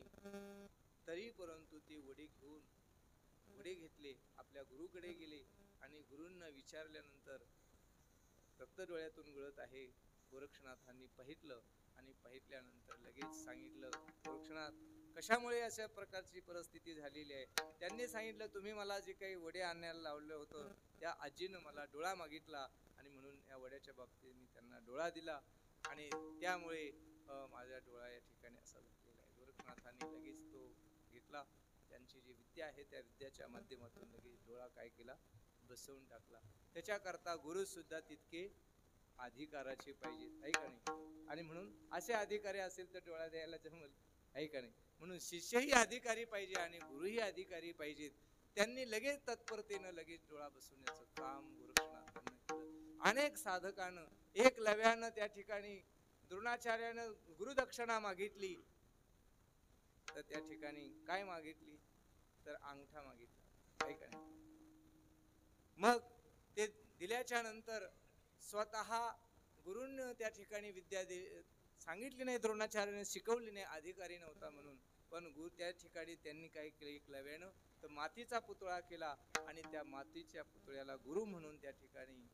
तरी परंतु ते वडे घेतले, आपल्या गुरुकडे गेले आणि गुरूंना विचारल्यानंतर रक्त डोळ्यातून गळत आहे. गोरक्षनाथांनी पाहितलं आणि पाहितल्यानंतर लगेच सांगितलं गोरक्षनाथ कशामुळे अशा प्रकारची परिस्थिती झालेली आहे. त्यांनी सांगितलं तुम्ही मला जे काही वडे आणायला लावलं होतं त्या आजीनं मला डोळा मागितला आणि म्हणून या वड्याच्या बाबतीत मी त्यांना डोळा दिला आणि त्यामुळे माझ्या डोळा या ठिकाणी असा झालेला आहे. गोरक्षनाथांनी लगेच तो घेतला, त्यांची जी विद्या आहे त्या विद्याच्या माध्यमातून लगेच डोळा काय केला बसवून टाकला. त्याच्याकरता गुरु सुद्धा तितके अधिकाराचे पाहिजेत, आहे का नाही? आणि म्हणून असे अधिकारी असेल तर डोळा द्यायला जमल, आहे का नाही? म्हणून शिष्यही अधिकारी पाहिजे आणि गुरुही अधिकारी पाहिजेत. त्यांनी लगेच तत्परतेनं लगेच डोळा बसवण्याचं काम गोरक्षनाथांनी केलं. अनेक साधकानं एकलव्यानं त्या ठिकाणी द्रोणाचार्यानं गुरुदक्षिणा मागितली, तर त्या ठिकाणी काय मागितली? तर अंगठा मागितला, आहे का नाही? मग ते दिल्याच्या नंतर स्वतः गुरूंनी त्या ठिकाणी विद्या सांगितली नाही, द्रोणाचार्याने शिकवली नाही, अधिकारी नव्हता म्हणून. पण गुरु त्या ठिकाणी त्यांनी काय केलं, एकलव्यानं तर मातीचा पुतळा केला आणि त्या मातीच्या पुतळ्याला गुरु म्हणून त्या ठिकाणी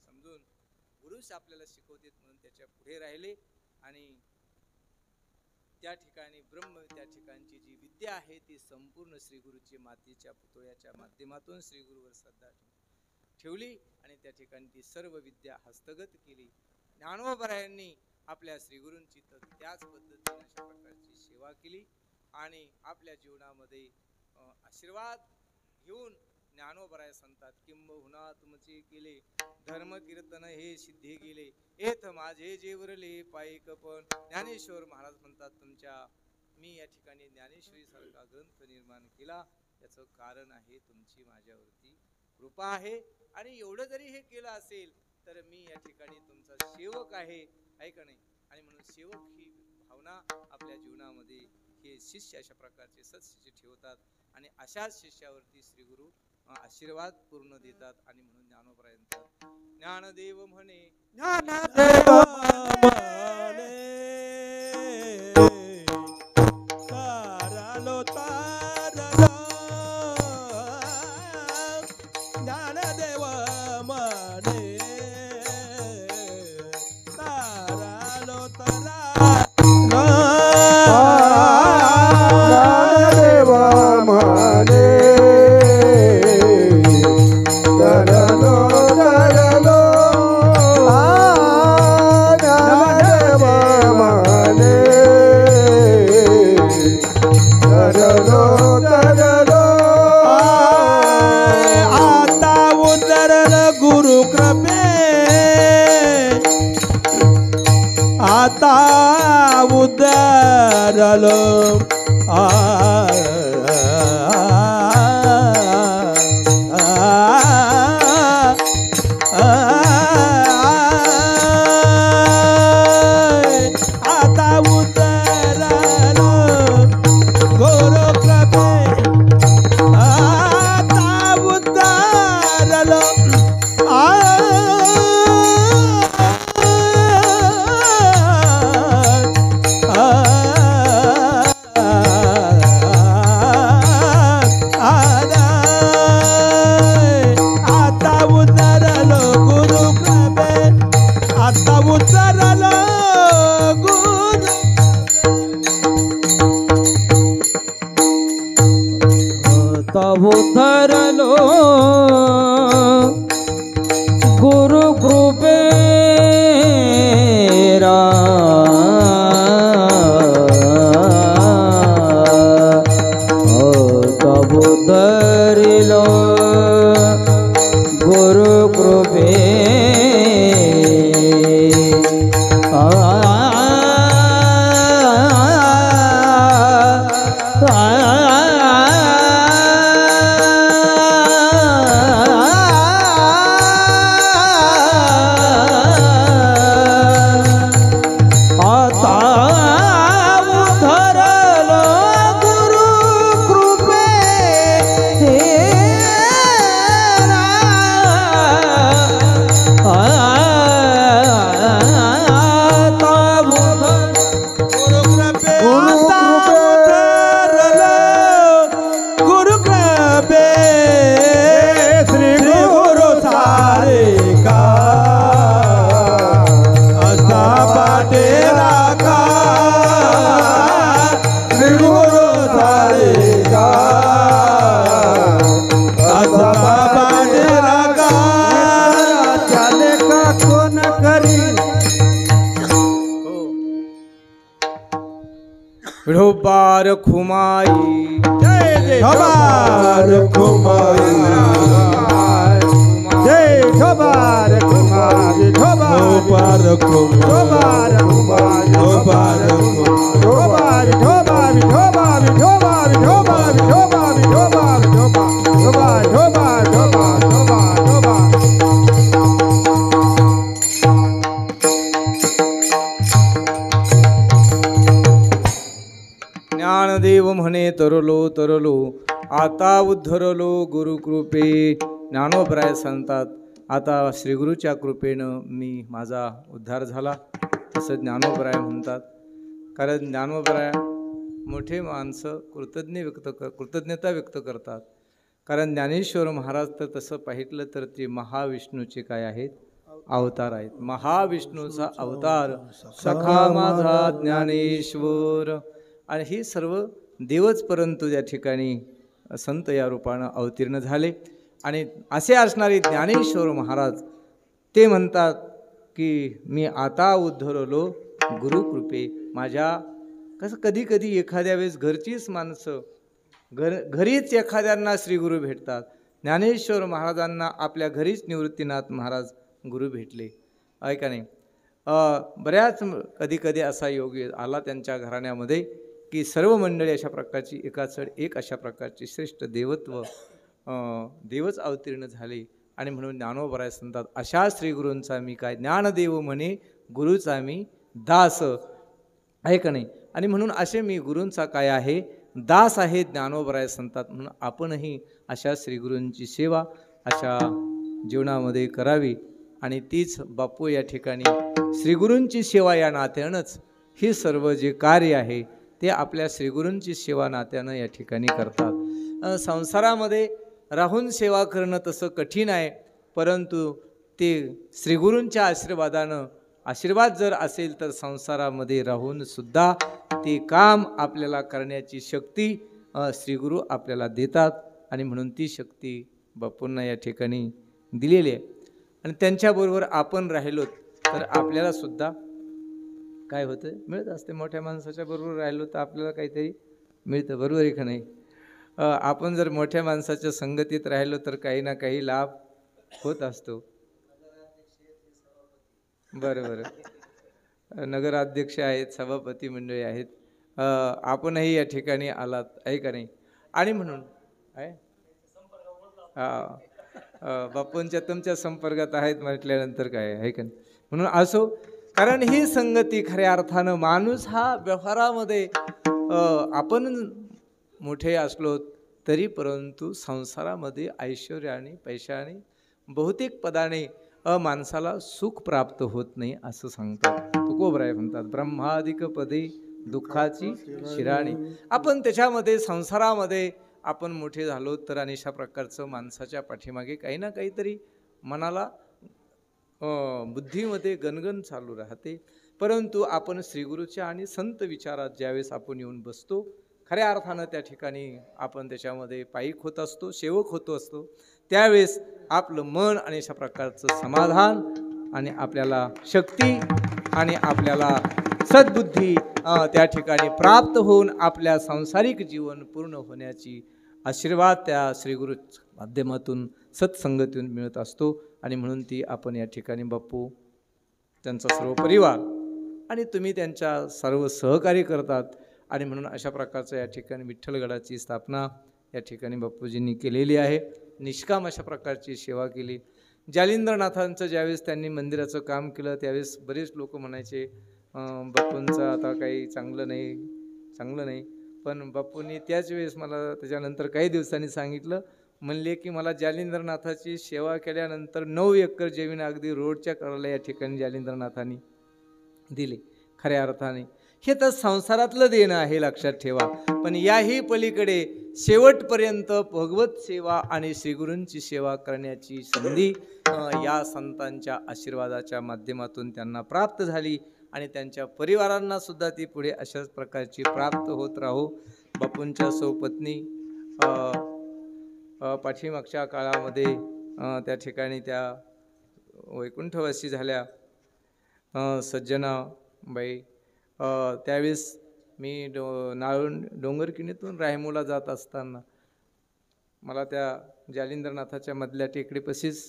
समजून गुरुच आपल्याला शिकवतात म्हणून त्याच्या पुढे राहिले. आणि त्या ठिकाणी ब्रह्म त्या ठिकाणची जी विद्या आहे ती संपूर्ण श्री गुरुची मातीच्या पुतळ्याच्या माध्यमातून श्री गुरुवर श्रद्धा ठेवली आणि त्या ठिकाणी ती सर्व विद्या हस्तगत केली. ज्ञानोबरायांनी आपल्या श्री गुरूंची त्याच पद्धतीने अशा प्रकारची सेवा केली आणि आपल्या जीवनामध्ये आशीर्वाद घेऊन ज्ञानोबराय सांगतात, किंबहुना तुमचे केले धर्म कीर्तन हे सिद्धी गेले, एथ माझे जेवरले पायिक. पण ज्ञानेश्वर महाराज म्हणतात, मी या ठिकाणी ज्ञानेश्वरी सारखा ग्रंथ निर्माण केला, याचं कारण आहे तुमची माझ्यावरती कृपा आहे. आणि एवढं जरी हे केलं असेल तर मी या ठिकाणी तुमचा सेवक आहे, का नाही? आणि म्हणून सेवक ही भावना आपल्या जीवनामध्ये हे शिष्य अशा प्रकारचे सत्शिष्य ठेवतात आणि अशाच शिष्यावरती श्री गुरु आशीर्वाद पूर्ण देतात. आणि म्हणून ज्ञानोबरायांचा ज्ञानदेव म्हणे, ज्ञानदेव म्हणे तारलो तारलो, ज्ञानदेव म्हणे तारलो तारलो, ज्ञानदेव म्हणे तरलो तरलो, ज्ञानदेव म्हणे तरलो तरलो. आता उतरल गुरु कृपे, आता उतरल आता उतरल गुरु कृपे, आता उतरल आता उतरल गुरु कृपे, आता उतरल गुरु, आता उतरलो गुरु कृपेरा, आता उतरलो गुरु कृपे, विढोबार खुमाई जय जय हमार खुमाई, विठोबा विठोबा विठोबा विठोबा विठोबा विठोबा विठोबा विठोबा विठोबा विठोबा विठोबा विठोबा विठोबा विठोबा विठोबा विठोबा विठोबा विठोबा ज्ञानदेव म्हणे तरलो तरलो आता उद्धरलो गुरुकृपे. ज्ञानोबराय सांगतात आता श्रीगुरूच्या कृपेनं मी माझा उद्धार झाला, तसं ज्ञानोबराय म्हणतात. कारण ज्ञानोबराय मोठे माणसं कृतज्ञता व्यक्त करतात. कारण ज्ञानेश्वर महाराज तर तसं पाहितलं तर ते महाविष्णूचे काय आहेत, अवतार आहेत. महाविष्णूचा अवतार सखा माझा ज्ञानेश्वर. आणि ही सर्व देवच परंतु या ठिकाणी संत या रूपानं अवतीर्ण झाले. आणि असे असणारे ज्ञानेश्वर महाराज ते म्हणतात की मी आता उद्धरलो गुरुकृपे. माझ्या कसं कधी कधी एखाद्या वेळेस घरचीच माणसं घरीच एखाद्यांना श्रीगुरू भेटतात. ज्ञानेश्वर महाराजांना आपल्या घरीच निवृत्तीनाथ महाराज गुरु भेटले, आहे का नाही. बऱ्याच कधी कधी असा योग आला त्यांच्या घराण्यामध्ये की सर्व मंडळी अशा प्रकारची एकाचड एक अशा प्रकारची श्रेष्ठ देवच अवतीर्ण झाले. आणि म्हणून ज्ञानोबराय सांगतात अशा श्रीगुरूंचा मी काय ज्ञानदेव म्हणे गुरुचा मी दास, आहे का नाही. आणि म्हणून असे मी गुरूंचा काय आहे, दास आहे. ज्ञानोबराय सांगतात म्हणून आपणही अशा श्रीगुरूंची सेवा अशा जीवनामध्ये करावी. आणि तीच बापू या ठिकाणी श्रीगुरूंची सेवा या नात्यानंच हे सर्व जे कार्य आहे ते आपल्या श्रीगुरूंची सेवा नात्यानं या ठिकाणी करतात. संसारामध्ये राहून सेवा करणं तसं कठीण आहे, परंतु ते श्रीगुरूंच्या आशीर्वादानं आशीर्वाद जर असेल तर संसारामध्ये राहून सुद्धा ते काम आपल्याला करण्याची शक्ती श्रीगुरू आपल्याला देतात. आणि म्हणून ती शक्ती बापूंना या ठिकाणी दिलेली आहे. आणि त्यांच्याबरोबर आपण राहिलो तर आपल्याला सुद्धा काय होतं, मिळत असते. मोठ्या माणसाच्या बरोबर राहिलो तर आपल्याला काहीतरी मिळतं, बरोबर आहे का नाही. आपण जर मोठ्या माणसाच्या संगतीत राहिलो तर काही ना काही लाभ होत असतो. बरं, नगराध्यक्ष आहेत, सभापती मंडळी आहेत, आपणही या ठिकाणी आलात, आहे का नाही. आणि म्हणून आहे बापूंच्या तुमच्या संपर्कात आहेत म्हटल्यानंतर काय आहे का नाही. म्हणून असो, कारण ही संगती खऱ्या अर्थानं माणूस हा व्यवहारामध्ये आपण मोठे असलो तरी परंतु संसारामध्ये ऐश्वर्याने पैशाने बहुतेक पदाने माणसाला सुख प्राप्त होत नाही असं सांगतात. तुकोबराय म्हणतात ब्रह्मादिक पदे दुःखाची शिराणी. आपण त्याच्यामध्ये संसारामध्ये आपण मोठे झालो तर अशा प्रकारचं माणसाच्या पाठीमागे काही ना काहीतरी मनाला बुद्धीमध्ये गणगण चालू राहते. परंतु आपण श्रीगुरूच्या आणि संत विचारात ज्यावेळेस आपण येऊन बसतो खऱ्या अर्थानं त्या ठिकाणी आपण त्याच्यामध्ये पायिक होत असतो, सेवक होतो असतो, त्यावेळेस आपलं मन आणि अशा प्रकारचं समाधान आणि आपल्याला शक्ती आणि आपल्याला सद्बुद्धी त्या ठिकाणी प्राप्त होऊन आपल्या सांसारिक जीवन पूर्ण होण्याची आशीर्वाद त्या श्रीगुरू माध्यमातून सत्संगतीतून मिळत असतो. आणि म्हणून ती आपण या ठिकाणी बापू त्यांचा सर्व परिवार आणि तुम्ही त्यांच्या सर्व सहकार्य करतात. आणि म्हणून अशा प्रकारचं या ठिकाणी विठ्ठलगडाची स्थापना या ठिकाणी बापूजींनी केलेली आहे. निष्काम अशा प्रकारची सेवा केली. जालिंद्रनाथांचं ज्यावेळेस त्यांनी मंदिराचं काम केलं त्यावेळेस बरेच लोक म्हणायचे बापूंचं आता काही चांगलं नाही. पण बापूंनी त्याच वेळेस मला त्याच्यानंतर काही दिवसांनी सांगितलं, म्हणले की मला जालिंद्रनाथाची सेवा केल्यानंतर 9 एकर जमीन अगदी रोडच्या कडेला या ठिकाणी जालिंद्रनाथांनी दिली. खऱ्या अर्थाने हे तर संसारातलं देणं आहे, लक्षात ठेवा. पण याही पलीकडे शेवटपर्यंत भगवत सेवा आणि श्रीगुरूंची सेवा करण्याची संधी या संतांच्या आशीर्वादाच्या माध्यमातून त्यांना प्राप्त झाली. आणि त्यांच्या परिवारांना सुद्धा ती पुढे अशाच प्रकारची प्राप्त होत राहो. बापूंच्या सौपत्नी पाठीमागच्या काळामध्ये त्या ठिकाणी त्या वैकुंठवासी झाल्या सज्जनाबाई. त्यावेळेस मी डोंगरकिणीतून रायमोला जात असताना मला त्या जालिंद्रनाथाच्या मधल्या टेकडीपाशीच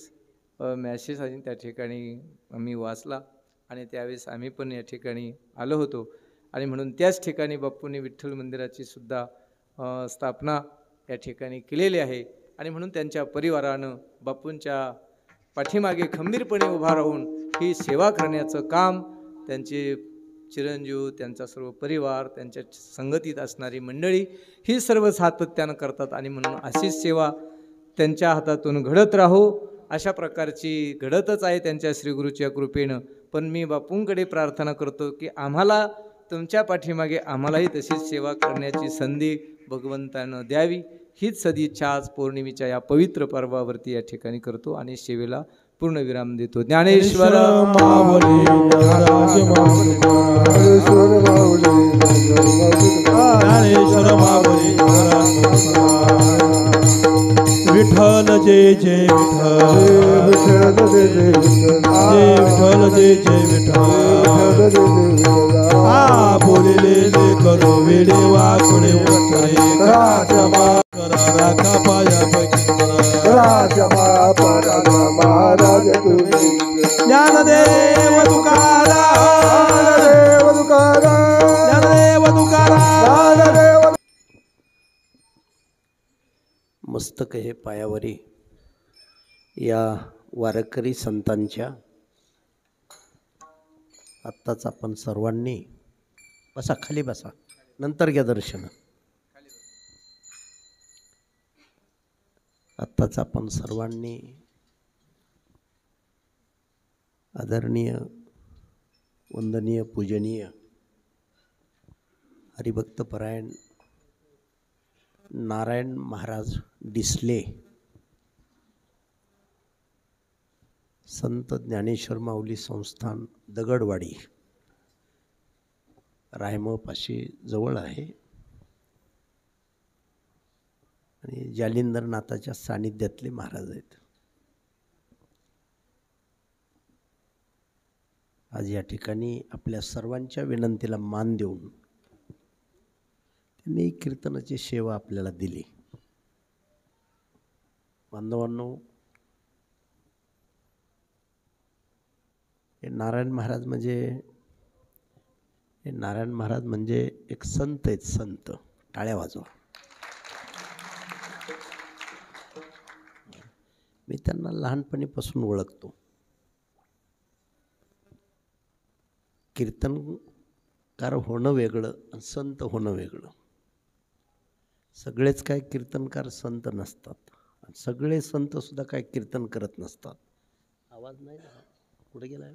मॅसेज आणि त्या ठिकाणी मी वाचला आणि त्यावेळेस आम्ही पण या ठिकाणी आलो होतो आणि म्हणून त्याच ठिकाणी बापूंनी विठ्ठल मंदिराची सुद्धा स्थापना या ठिकाणी केलेली आहे आणि म्हणून त्यांच्या परिवारानं बापूंच्या पाठीमागे खंबीरपणे उभा राहून ही सेवा करण्याचं काम त्यांचे चिरंजीव, त्यांचा सर्व परिवार, त्यांच्या संगतीत असणारी मंडळी ही सर्व सातत्यानं करतात आणि म्हणून अशीच सेवा त्यांच्या हातातून घडत राहो अशा प्रकारची घडतच आहे त्यांच्या श्रीगुरूच्या कृपेनं. पण मी बापूंकडे प्रार्थना करतो की आम्हाला तुमच्या पाठीमागे आम्हालाही तशीच सेवा करण्याची संधी भगवंतानं द्यावी, हीच सदिच्छा आज पौर्णिमेच्या या पवित्र पर्वावरती या ठिकाणी करतो आणि सेवेला पूर्णविराम देतो. ज्ञानेश्वर माऊली ज्ञानेश्वर माऊली विठ्ठल जय जय विठ्ठल जय विठ्ठल जय जय विठ्ठल बोलले करो वेडे वाकडे उतरे राखा पायापैकी महाराज तुम्ही ज्ञानदेव तुकाराम ज्ञानदेव तुकाराम. मस्तक हे पायावरी या वारकरी संतांच्या आत्ताच आपण सर्वांनी बसा, खाली बसा, नंतर घ्या दर्शन. आत्ताच आपण सर्वांनी आदरणीय, वंदनीय, पूजनीय हरिभक्तपरायण नारायण महाराज डिसले संत ज्ञानेश्वर माऊली संस्थान दगडवाडी रायमपाशी जवळ आहे आणि जालिंदरनाथाच्या सानिध्यातले महाराज आहेत. आज या ठिकाणी आपल्या सर्वांच्या विनंतीला मान देऊन त्यांनी कीर्तनाची सेवा आपल्याला दिली. बांधवांनो, हे नारायण महाराज म्हणजे एक संत आहेत. संत, टाळ्या वाजवा. मी त्यांना लहानपणीपासून ओळखतो. कीर्तनकार होणं वेगळं आणि संत होणं वेगळं. सगळेच काय कीर्तनकार संत नसतात आणि सगळे संतसुद्धा काय कीर्तन करत नसतात. आवाज नाही ना, कुठे गेला?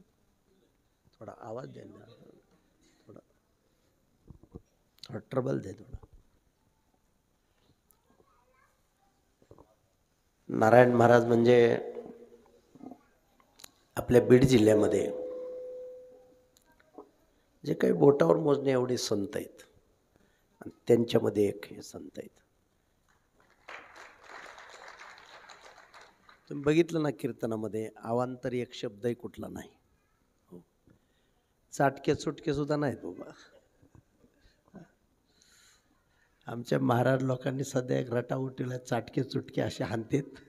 थोडा आवाज द्या ना, थोडा ट्रबल दे थोडा. नारायण महाराज म्हणजे आपल्या बीड जिल्ह्यामध्ये जे काही बोटावर मोजणे एवढे संत आहेत आणि त्यांच्यामध्ये एक हे संत आहेत. तुम्ही बघितलं ना, कीर्तनामध्ये अवांतरी एक शब्दही कुठला नाही. चाटके चुटके सुद्धा नाहीत बाबा. आमच्या महाराज लोकांनी सध्या एक रटाउटीला चाटके चुटके असे हाणतात,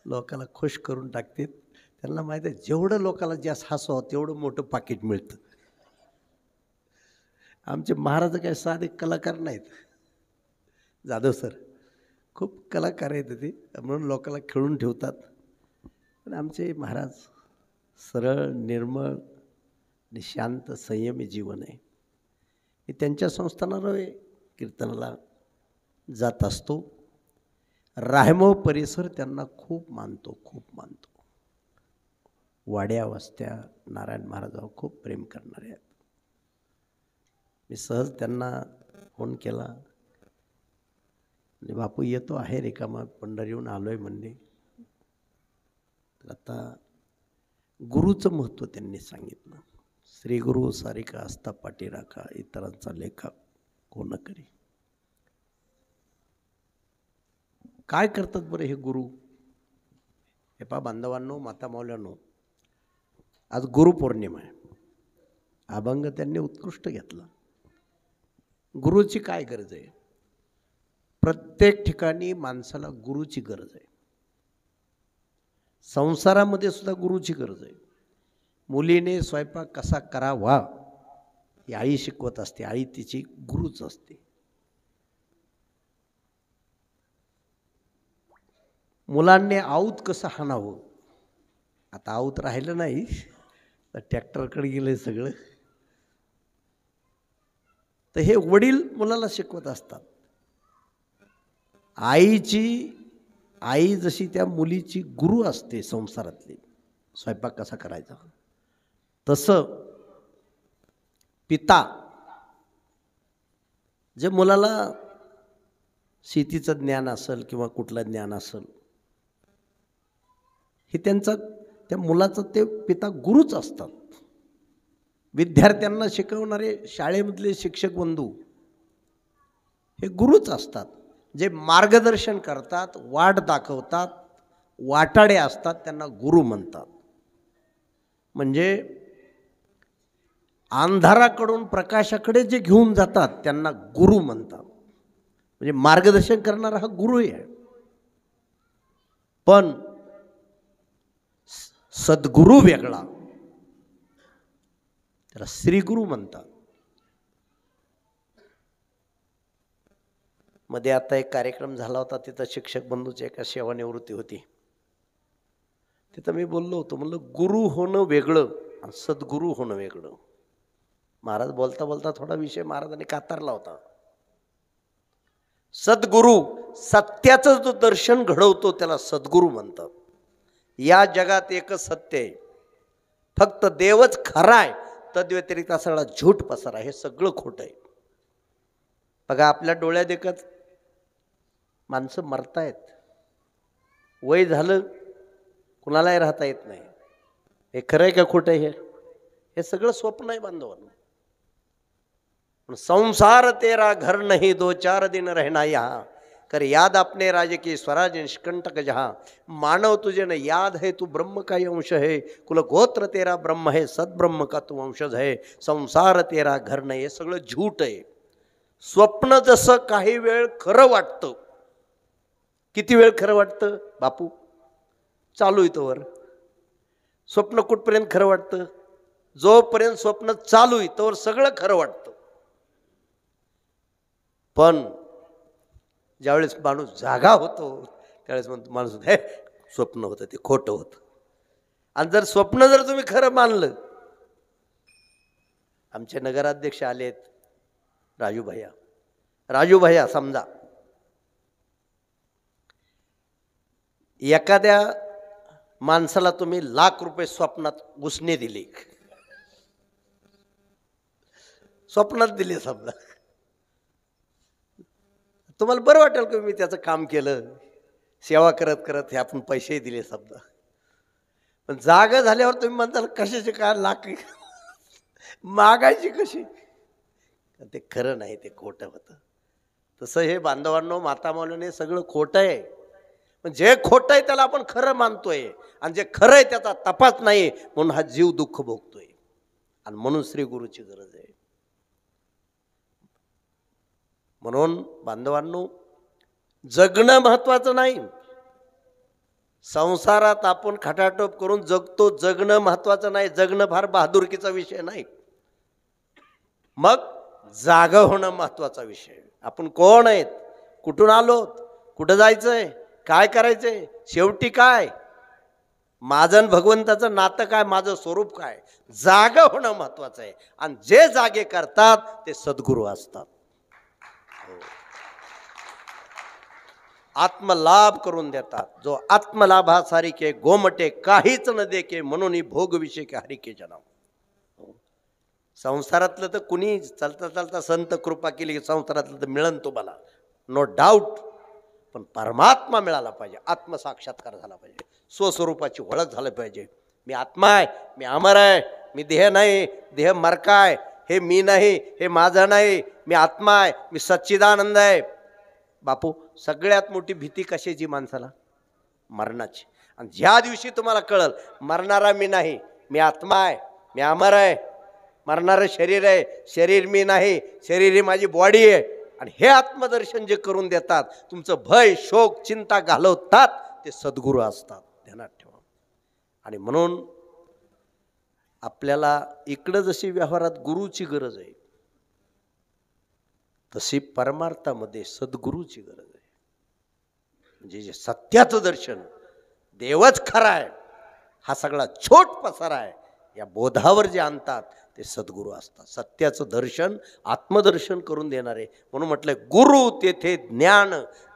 लोकाला खुश करून टाकतात. त्यांना माहीत आहे जेवढं लोकाला जास्त हसवावं तेवढं मोठं पाकिट मिळतं. आमचे महाराज काय साधे कलाकार नाहीत. जाधव सर खूप कलाकार आहेत ते, म्हणून लोकाला खेळून ठेवतात. पण आमचे महाराज सरळ, निर्मळ आणि शांत, संयमी जीवन आहे. मी त्यांच्या संस्थानावर कीर्तनाला जात असतो. रायमो परिसर त्यांना खूप मानतो. वाड्या वस्त्या नारायण महाराजांवर खूप प्रेम करणारे आहेत. मी सहज त्यांना फोन केला आणि बापू येतो आहे रिकामा, पंढरीहून आलो आहे म्हणले. तर आता गुरुचं महत्त्व त्यांनी सांगितलं. श्री गुरु सारिका असता पाठी राखा, इतरांचा लेखा कोण करी. काय करतात बरं हे गुरु? हे पहा बांधवांनो, माता माऊल्यांनो, आज गुरुपौर्णिमा आहे. अभंग त्यांनी उत्कृष्ट घेतला. गुरुची काय गरज आहे? प्रत्येक ठिकाणी माणसाला गुरुची गरज आहे. संसारामध्ये सुद्धा गुरुची गरज आहे. मुलीने स्वयंपाक कसा करावा ही आई शिकवत असते. आई तिची गुरुच असते. मुलांनी आऊत कसं हाणावं, आता आऊत राहिलं नाही, तर ट्रॅक्टरकडे गेलं सगळं. तर हे वडील मुलाला शिकवत असतात. आई जशी त्या मुलीची गुरु असते संसारातली, स्वयंपाक कसा करायचा, तसं पिता जे मुलाला शेतीचं ज्ञान असेल किंवा कुठलं ज्ञान असेल, हे त्या मुलाचं ते पिता गुरुच असतात. विद्यार्थ्यांना शिकवणारे शाळेमधले शिक्षक बंधू हे गुरुच असतात. जे मार्गदर्शन करतात, वाट दाखवतात, वाटाडे असतात, त्यांना गुरु म्हणतात. म्हणजे अंधाराकडून प्रकाशाकडे जे घेऊन जातात त्यांना गुरु म्हणतात. म्हणजे मार्गदर्शन करणारा हा गुरु आहे. पण सद्गुरु वेगळा, त्याला श्रीगुरु म्हणतात. मध्ये आता एक कार्यक्रम झाला होता, तिथं शिक्षक बंधूची एका सेवानिवृत्ती होती. तिथं मी बोललो होतो, म्हणलं गुरु होणं वेगळं आणि सद्गुरु होणं वेगळं. महाराज बोलता बोलता थोडा विषय महाराजांनी कातारला होता. सद्गुरु सत्याचं जो दर्शन घडवतो त्याला सद्गुरु म्हणतात. या जगात एकच सत्य आहे, फक्त देवच खरा आहे, तद्व्यतिरिक्त सगळा झूट पसारा, हे सगळं खोटं आहे. बघा आपल्या डोळ्यात एकच माणसं मरतायत, वय झालं, कुणालाही राहता येत नाही. हे खरं आहे का खोटं आहे? हे सगळं स्वप्न आहे बांधवांनो. संसार तेरा घर नहीं, दो चार दिन रहना यहाँ, कर याद अपने राज्य की स्वराज निष्कंटक जहाँ. मानव तुझे न याद है, तू ब्रह्म का ही अंश है, कुल गोत्र तेरा ब्रह्म है, सद्ब्रह्म का तू वंशज है. संसार तेरा घर नाही, हे सगळं झूट आहे. स्वप्न जसं काही वेळ खरं वाटतं. किती वेळ खरं वाटतं बापू? चालू आहे तोवर. स्वप्न कुठपर्यंत खरं वाटतं? जोपर्यंत स्वप्न चालू आहे तोवर सगळं खरं वाटतं. पण ज्यावेळेस माणूस जागा होतो त्यावेळेस म्हणतो माणूस, हे स्वप्न होतं, ते खोटं होतं. आणि जर स्वप्न जर तुम्ही खरं मानलं, आमचे नगराध्यक्ष आलेत राजू भैया समजा एखाद्या माणसाला तुम्ही ₹1,00,000 स्वप्नात उसने दिले, स्वप्नात दिले समजा, तुम्हाला बरं वाटेल की मी त्याचं काम केलं, सेवा करत करत हे आपण पैसे दिले समजा. पण जागा झाल्यावर तुम्ही म्हणताल कशाचे काय लाख मागायची कशी? ते खरं नाही, ते खोटं होतं. तसं हे बांधवांनो, माता माऊलीने सगळं खोटं आहे. पण जे खोटं आहे त्याला आपण खरं मानतोय, आणि जे खरं आहे त्याचा तपास नाही, म्हणून हा जीव दुःख भोगतोय. आणि म्हणून श्री गुरुची गरज आहे. म्हणून बांधवांनो, जगणं महत्वाचं नाही. संसारात आपण खटाटोप करून जगतो, जगणं महत्वाचं नाही. जगणं फार बहादुरकीचा विषय नाही. मग जागा होणं महत्वाचा विषय. आपण कोण आहेत, कुठून आलोत, कुठं जायचंय, काय करायचंय, शेवटी काय, माझं आणि भगवंताचं नातं काय, माझं स्वरूप काय, जागा होणं महत्वाचं आहे. आणि जे जागे करतात ते सद्गुरू असतात. आत्मलाभ करून देतात. जो आत्मलाभासारिके गोमटे काहीच न देके, म्हणून भोग विषय के हरिके जनाव. संसारातलं तर कुणी चालता चालता संत कृपा केली की संसारातलं तर मिळन तुम्हाला, नो डाऊट. पण परमात्मा मिळाला पाहिजे, आत्मसाक्षात्कार झाला पाहिजे, स्वस्वरूपाची ओळख झाली पाहिजे. मी आत्मा आहे, मी अमर आहे, मी देह नाही, देह मरकाय, हे मी नाही, हे माझं नाही, मी आत्मा आहे, मी सच्चिदानंद आहे. बापू, सगळ्यात मोठी भीती कशाची माणसाला? मरणाची. आणि ज्या दिवशी तुम्हाला कळल मरणारा मी नाही, मी आत्मा आहे, मी अमर आहे, मरणारं शरीर आहे, शरीर मी नाही, शरीर ही माझी बॉडी आहे, आणि हे आत्मदर्शन जे करून देतात, तुमचं भय शोक चिंता घालवतात, ते सद्गुरू असतात. ध्यानात ठेवा. आणि म्हणून आपल्याला इकडं जशी व्यवहारात गुरुची गरज आहे तशी परमार्थामध्ये सद्गुरूची गरज आहे. म्हणजे जे सत्याचं दर्शन, देवच खरा आहे, हा सगळा छोट पसारा आहे, या बोधावर जे आणतात ते सद्गुरू असतात. सत्याचं दर्शन, आत्मदर्शन करून देणारे. म्हणून म्हटलंय गुरु तेथे ज्ञान,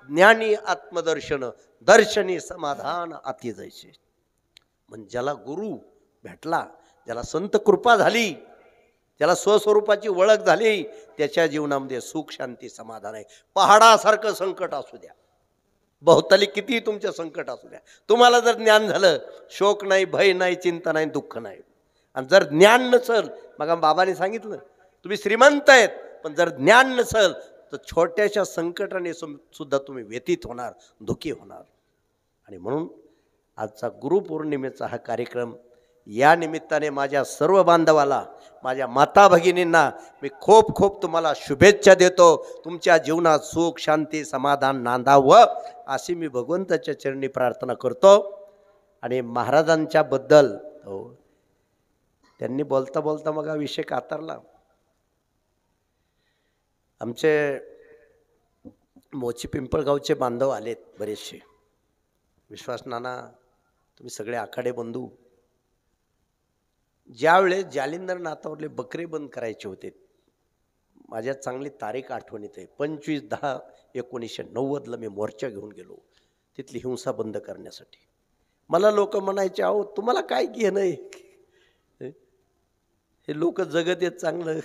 ज्ञानी आत्मदर्शन, दर्शनी समाधान अति जैसे. म्हणजे ज्याला गुरु भेटला, ज्याला संत कृपा झाली, ज्याला स्वस्वरूपाची ओळख झाली, त्याच्या जीवनामध्ये सुख, शांती, समाधान आहे. पहाडासारखं संकट असू द्या, बहुताली किती तुमच्या संकट असू द्या, तुम्हाला जर ज्ञान झालं, शोक नाही, भय नाही, चिंता नाही, दुःख नाही. आणि जर ज्ञान नसल, मग बाबांनी सांगितलं तुम्ही श्रीमंत आहेत, पण जर ज्ञान नसल तर छोट्याशा संकटाने सुद्धा तुम्ही व्यतीत होणार, दुःखी होणार. आणि म्हणून आजचा गुरुपौर्णिमेचा हा कार्यक्रम, या निमित्ताने माझ्या सर्व बांधवाला, माझ्या माता भगिनींना मी खूप खूप तुम्हाला शुभेच्छा देतो. तुमच्या जीवनात सुख, शांती, समाधान नांदावं अशी मी भगवंताच्या चरणी प्रार्थना करतो. आणि महाराजांच्या बद्दल त्यांनी बोलता बोलता मग हा विषय कातरला. आमचे मोची पिंपळगावचे बांधव आलेत बरेचसे. विश्वास नाना, तुम्ही सगळे आखाडे बंधू. ज्यावेळेस जालिंदर नाथावरले बकरे बंद करायचे होते, माझ्या चांगली तारीख आठवणीत आहे, 25/10/1990 मी मोर्चा घेऊन गेलो तिथली हिंसा बंद करण्यासाठी. मला लोक म्हणायचे, अहो तुम्हाला काय घेणं आहे, हे लोक जगत आहेत चांगलं.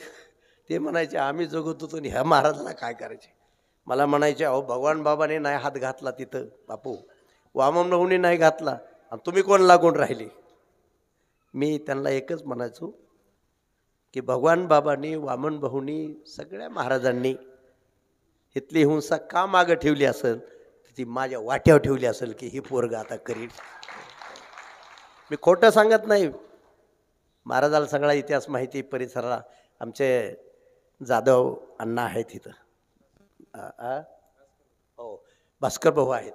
ते म्हणायचे आम्ही जगत होतो आणि ह्या महाराजाला काय करायचे. मला म्हणायचे, अहो भगवान बाबाने नाही हात घातला तिथं बापू, वामन भाऊने नाही घातला, आणि तुम्ही कोण लागून राहिले. मी त्यांना एकच म्हणायचो की भगवान बाबांनी, वामन भाऊनी, सगळ्या महाराजांनी इथली हिंसा का मागं ठेवली असेल, ती माझ्या वाट्यावर ठेवली असेल की ही पोरग आता करील. मी खोटं सांगत नाही. महाराजाला सगळा इतिहास माहिती, परिसराला. आमचे जाधव अण्णा आहेत इथं, हो भास्कर भाऊ आहेत.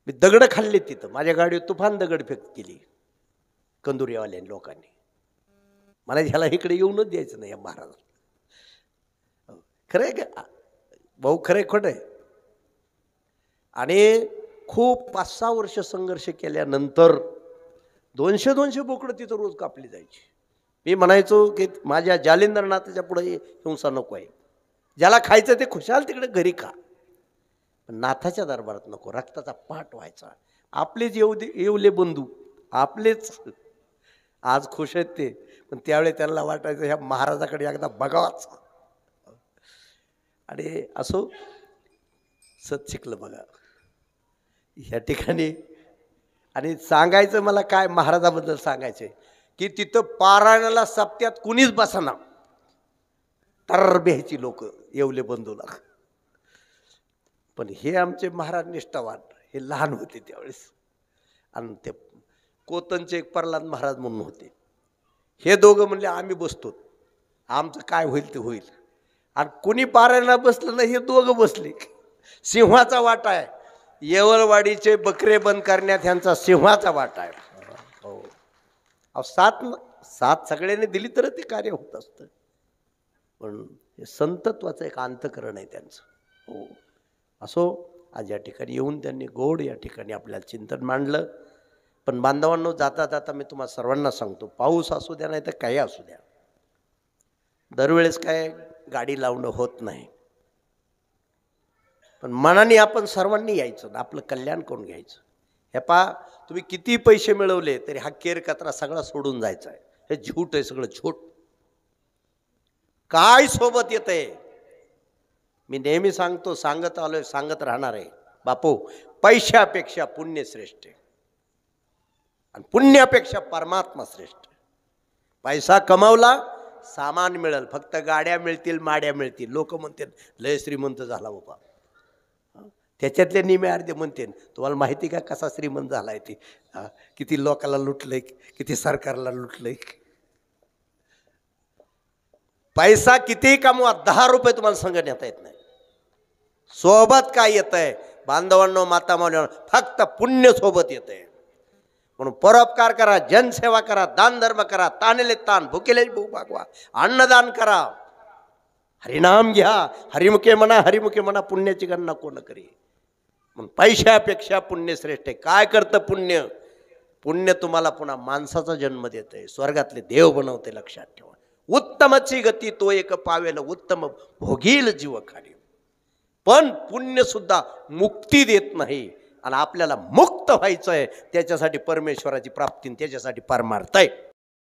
मी दगड खाल्ली तिथं, माझ्या गाडीवर तुफान दगड फेक केली कंदुरीवाल्या लोकांनी. मला ह्याला इकडे येऊनच द्यायचं नाही या महाराजाला. खरं आहे का भाऊ, खरं आहे खोटं आहे. आणि खूप 5-6 वर्ष संघर्ष केल्यानंतर 200 बोकडं तिथं रोज कापली जायची. मी म्हणायचो की माझ्या जालिंदरनाथाच्या पुढे हिंसा नको आहे, ज्याला खायचं ते खुशाल तिकडे घरी खा, पण नाथाच्या दरबारात नको. रक्ताचा पाठ व्हायचा. आपलेच येवले बंधू, आपलेच आज खुश आहेत ते, पण त्यावेळी त्यांना वाटायचं ह्या महाराजाकडे एकदा बघावाच. आणि असो सत शिकलं बघा ह्या ठिकाणी. आणि सांगायचं मला काय महाराजाबद्दल सांगायचं की तिथं पारायणाला सप्त्यात कुणीच बसना, तर बेहायची लोक येवले बंधूला. पण हे आमचे महाराज निष्ठावान, हे लहान होते त्यावेळेस. आणि ते कोतनचे एक प्रल्हाद महाराज म्हणून होते. हे दोघं म्हणले आम्ही बसतो, आमचं काय होईल ते होईल. आणि कुणी पारायणाला बसलं नाही, हे दोघं बसले. सिंहाचा वाटा आहे, येवलवाडीचे बकरे बंद करण्यात ह्यांचा सिंहाचा वाटा आहे. हो, साथ सगळ्यांनी दिली तर ते कार्य होत असतं. पण हे संतत्वाचं एक अंतकरण आहे त्यांचं. हो, असो आज या ठिकाणी येऊन त्यांनी गोड या ठिकाणी आपल्याला चिंतन मांडलं. पण बांधवांनो, जाता जाता मी तुम्हाला सर्वांना सांगतो, पाऊस असू द्या नाही तर काही असू द्या, दरवेळेस काय गाडी लावणं होत नाही. पण मनाने आपण सर्वांनी यायचं, आपलं कल्याण करून घ्यायचं. हे पहा, तुम्ही किती पैसे मिळवले तरी हा केर कचरा सगळा सोडून जायचा आहे. हे झूट आहे, सगळं झूट. काय सोबत येत आहे, मी नेहमी सांगतो, सांगत आलोय, सांगत राहणार आहे. बापू, पैशापेक्षा पुण्य श्रेष्ठ आहे आणि पुण्यापेक्षा परमात्मा श्रेष्ठ. पैसा कमावला, सामान मिळेल, फक्त गाड्या मिळतील, माड्या मिळतील. लोक म्हणतील लय श्रीमंत झाला बाबा. त्याच्यातले निमे अर्धे म्हणते, तुम्हाला माहिती का कसा श्रीमंत झालाय ते, किती लोकाला लुटलंय, किती सरकारला लुटलंय. पैसा कितीही कमवा, 10 रुपये तुम्हाला संगत येता येत नाही. सोबत काय येत आहे बांधवांनो, माता मावल्यांनो, फक्त पुण्य सोबत येत आहे. म्हणून परोपकार करा, जनसेवा करा, दान धर्म करा, ताणले ताण, भुकेले भूक भागवा, अन्नदान करा, हरिनाम घ्या, हरिमुखे म्हणा, पुण्याची गणना कोण करी. म्हणून पैशापेक्षा पुण्य श्रेष्ठ आहे. काय करतं पुण्य? पुण्य तुम्हाला पुन्हा माणसाचा जन्म देतंय, स्वर्गातले देव बनवते. लक्षात ठेवा. उत्तमची गती तो एक पावेल, उत्तम भोगील जीव खाली. पण पुण्य सुद्धा मुक्ती देत नाही. आणि आपल्याला मुक्त व्हायचं आहे, त्याच्यासाठी परमेश्वराची प्राप्ती, त्याच्यासाठी परमार्थ आहे.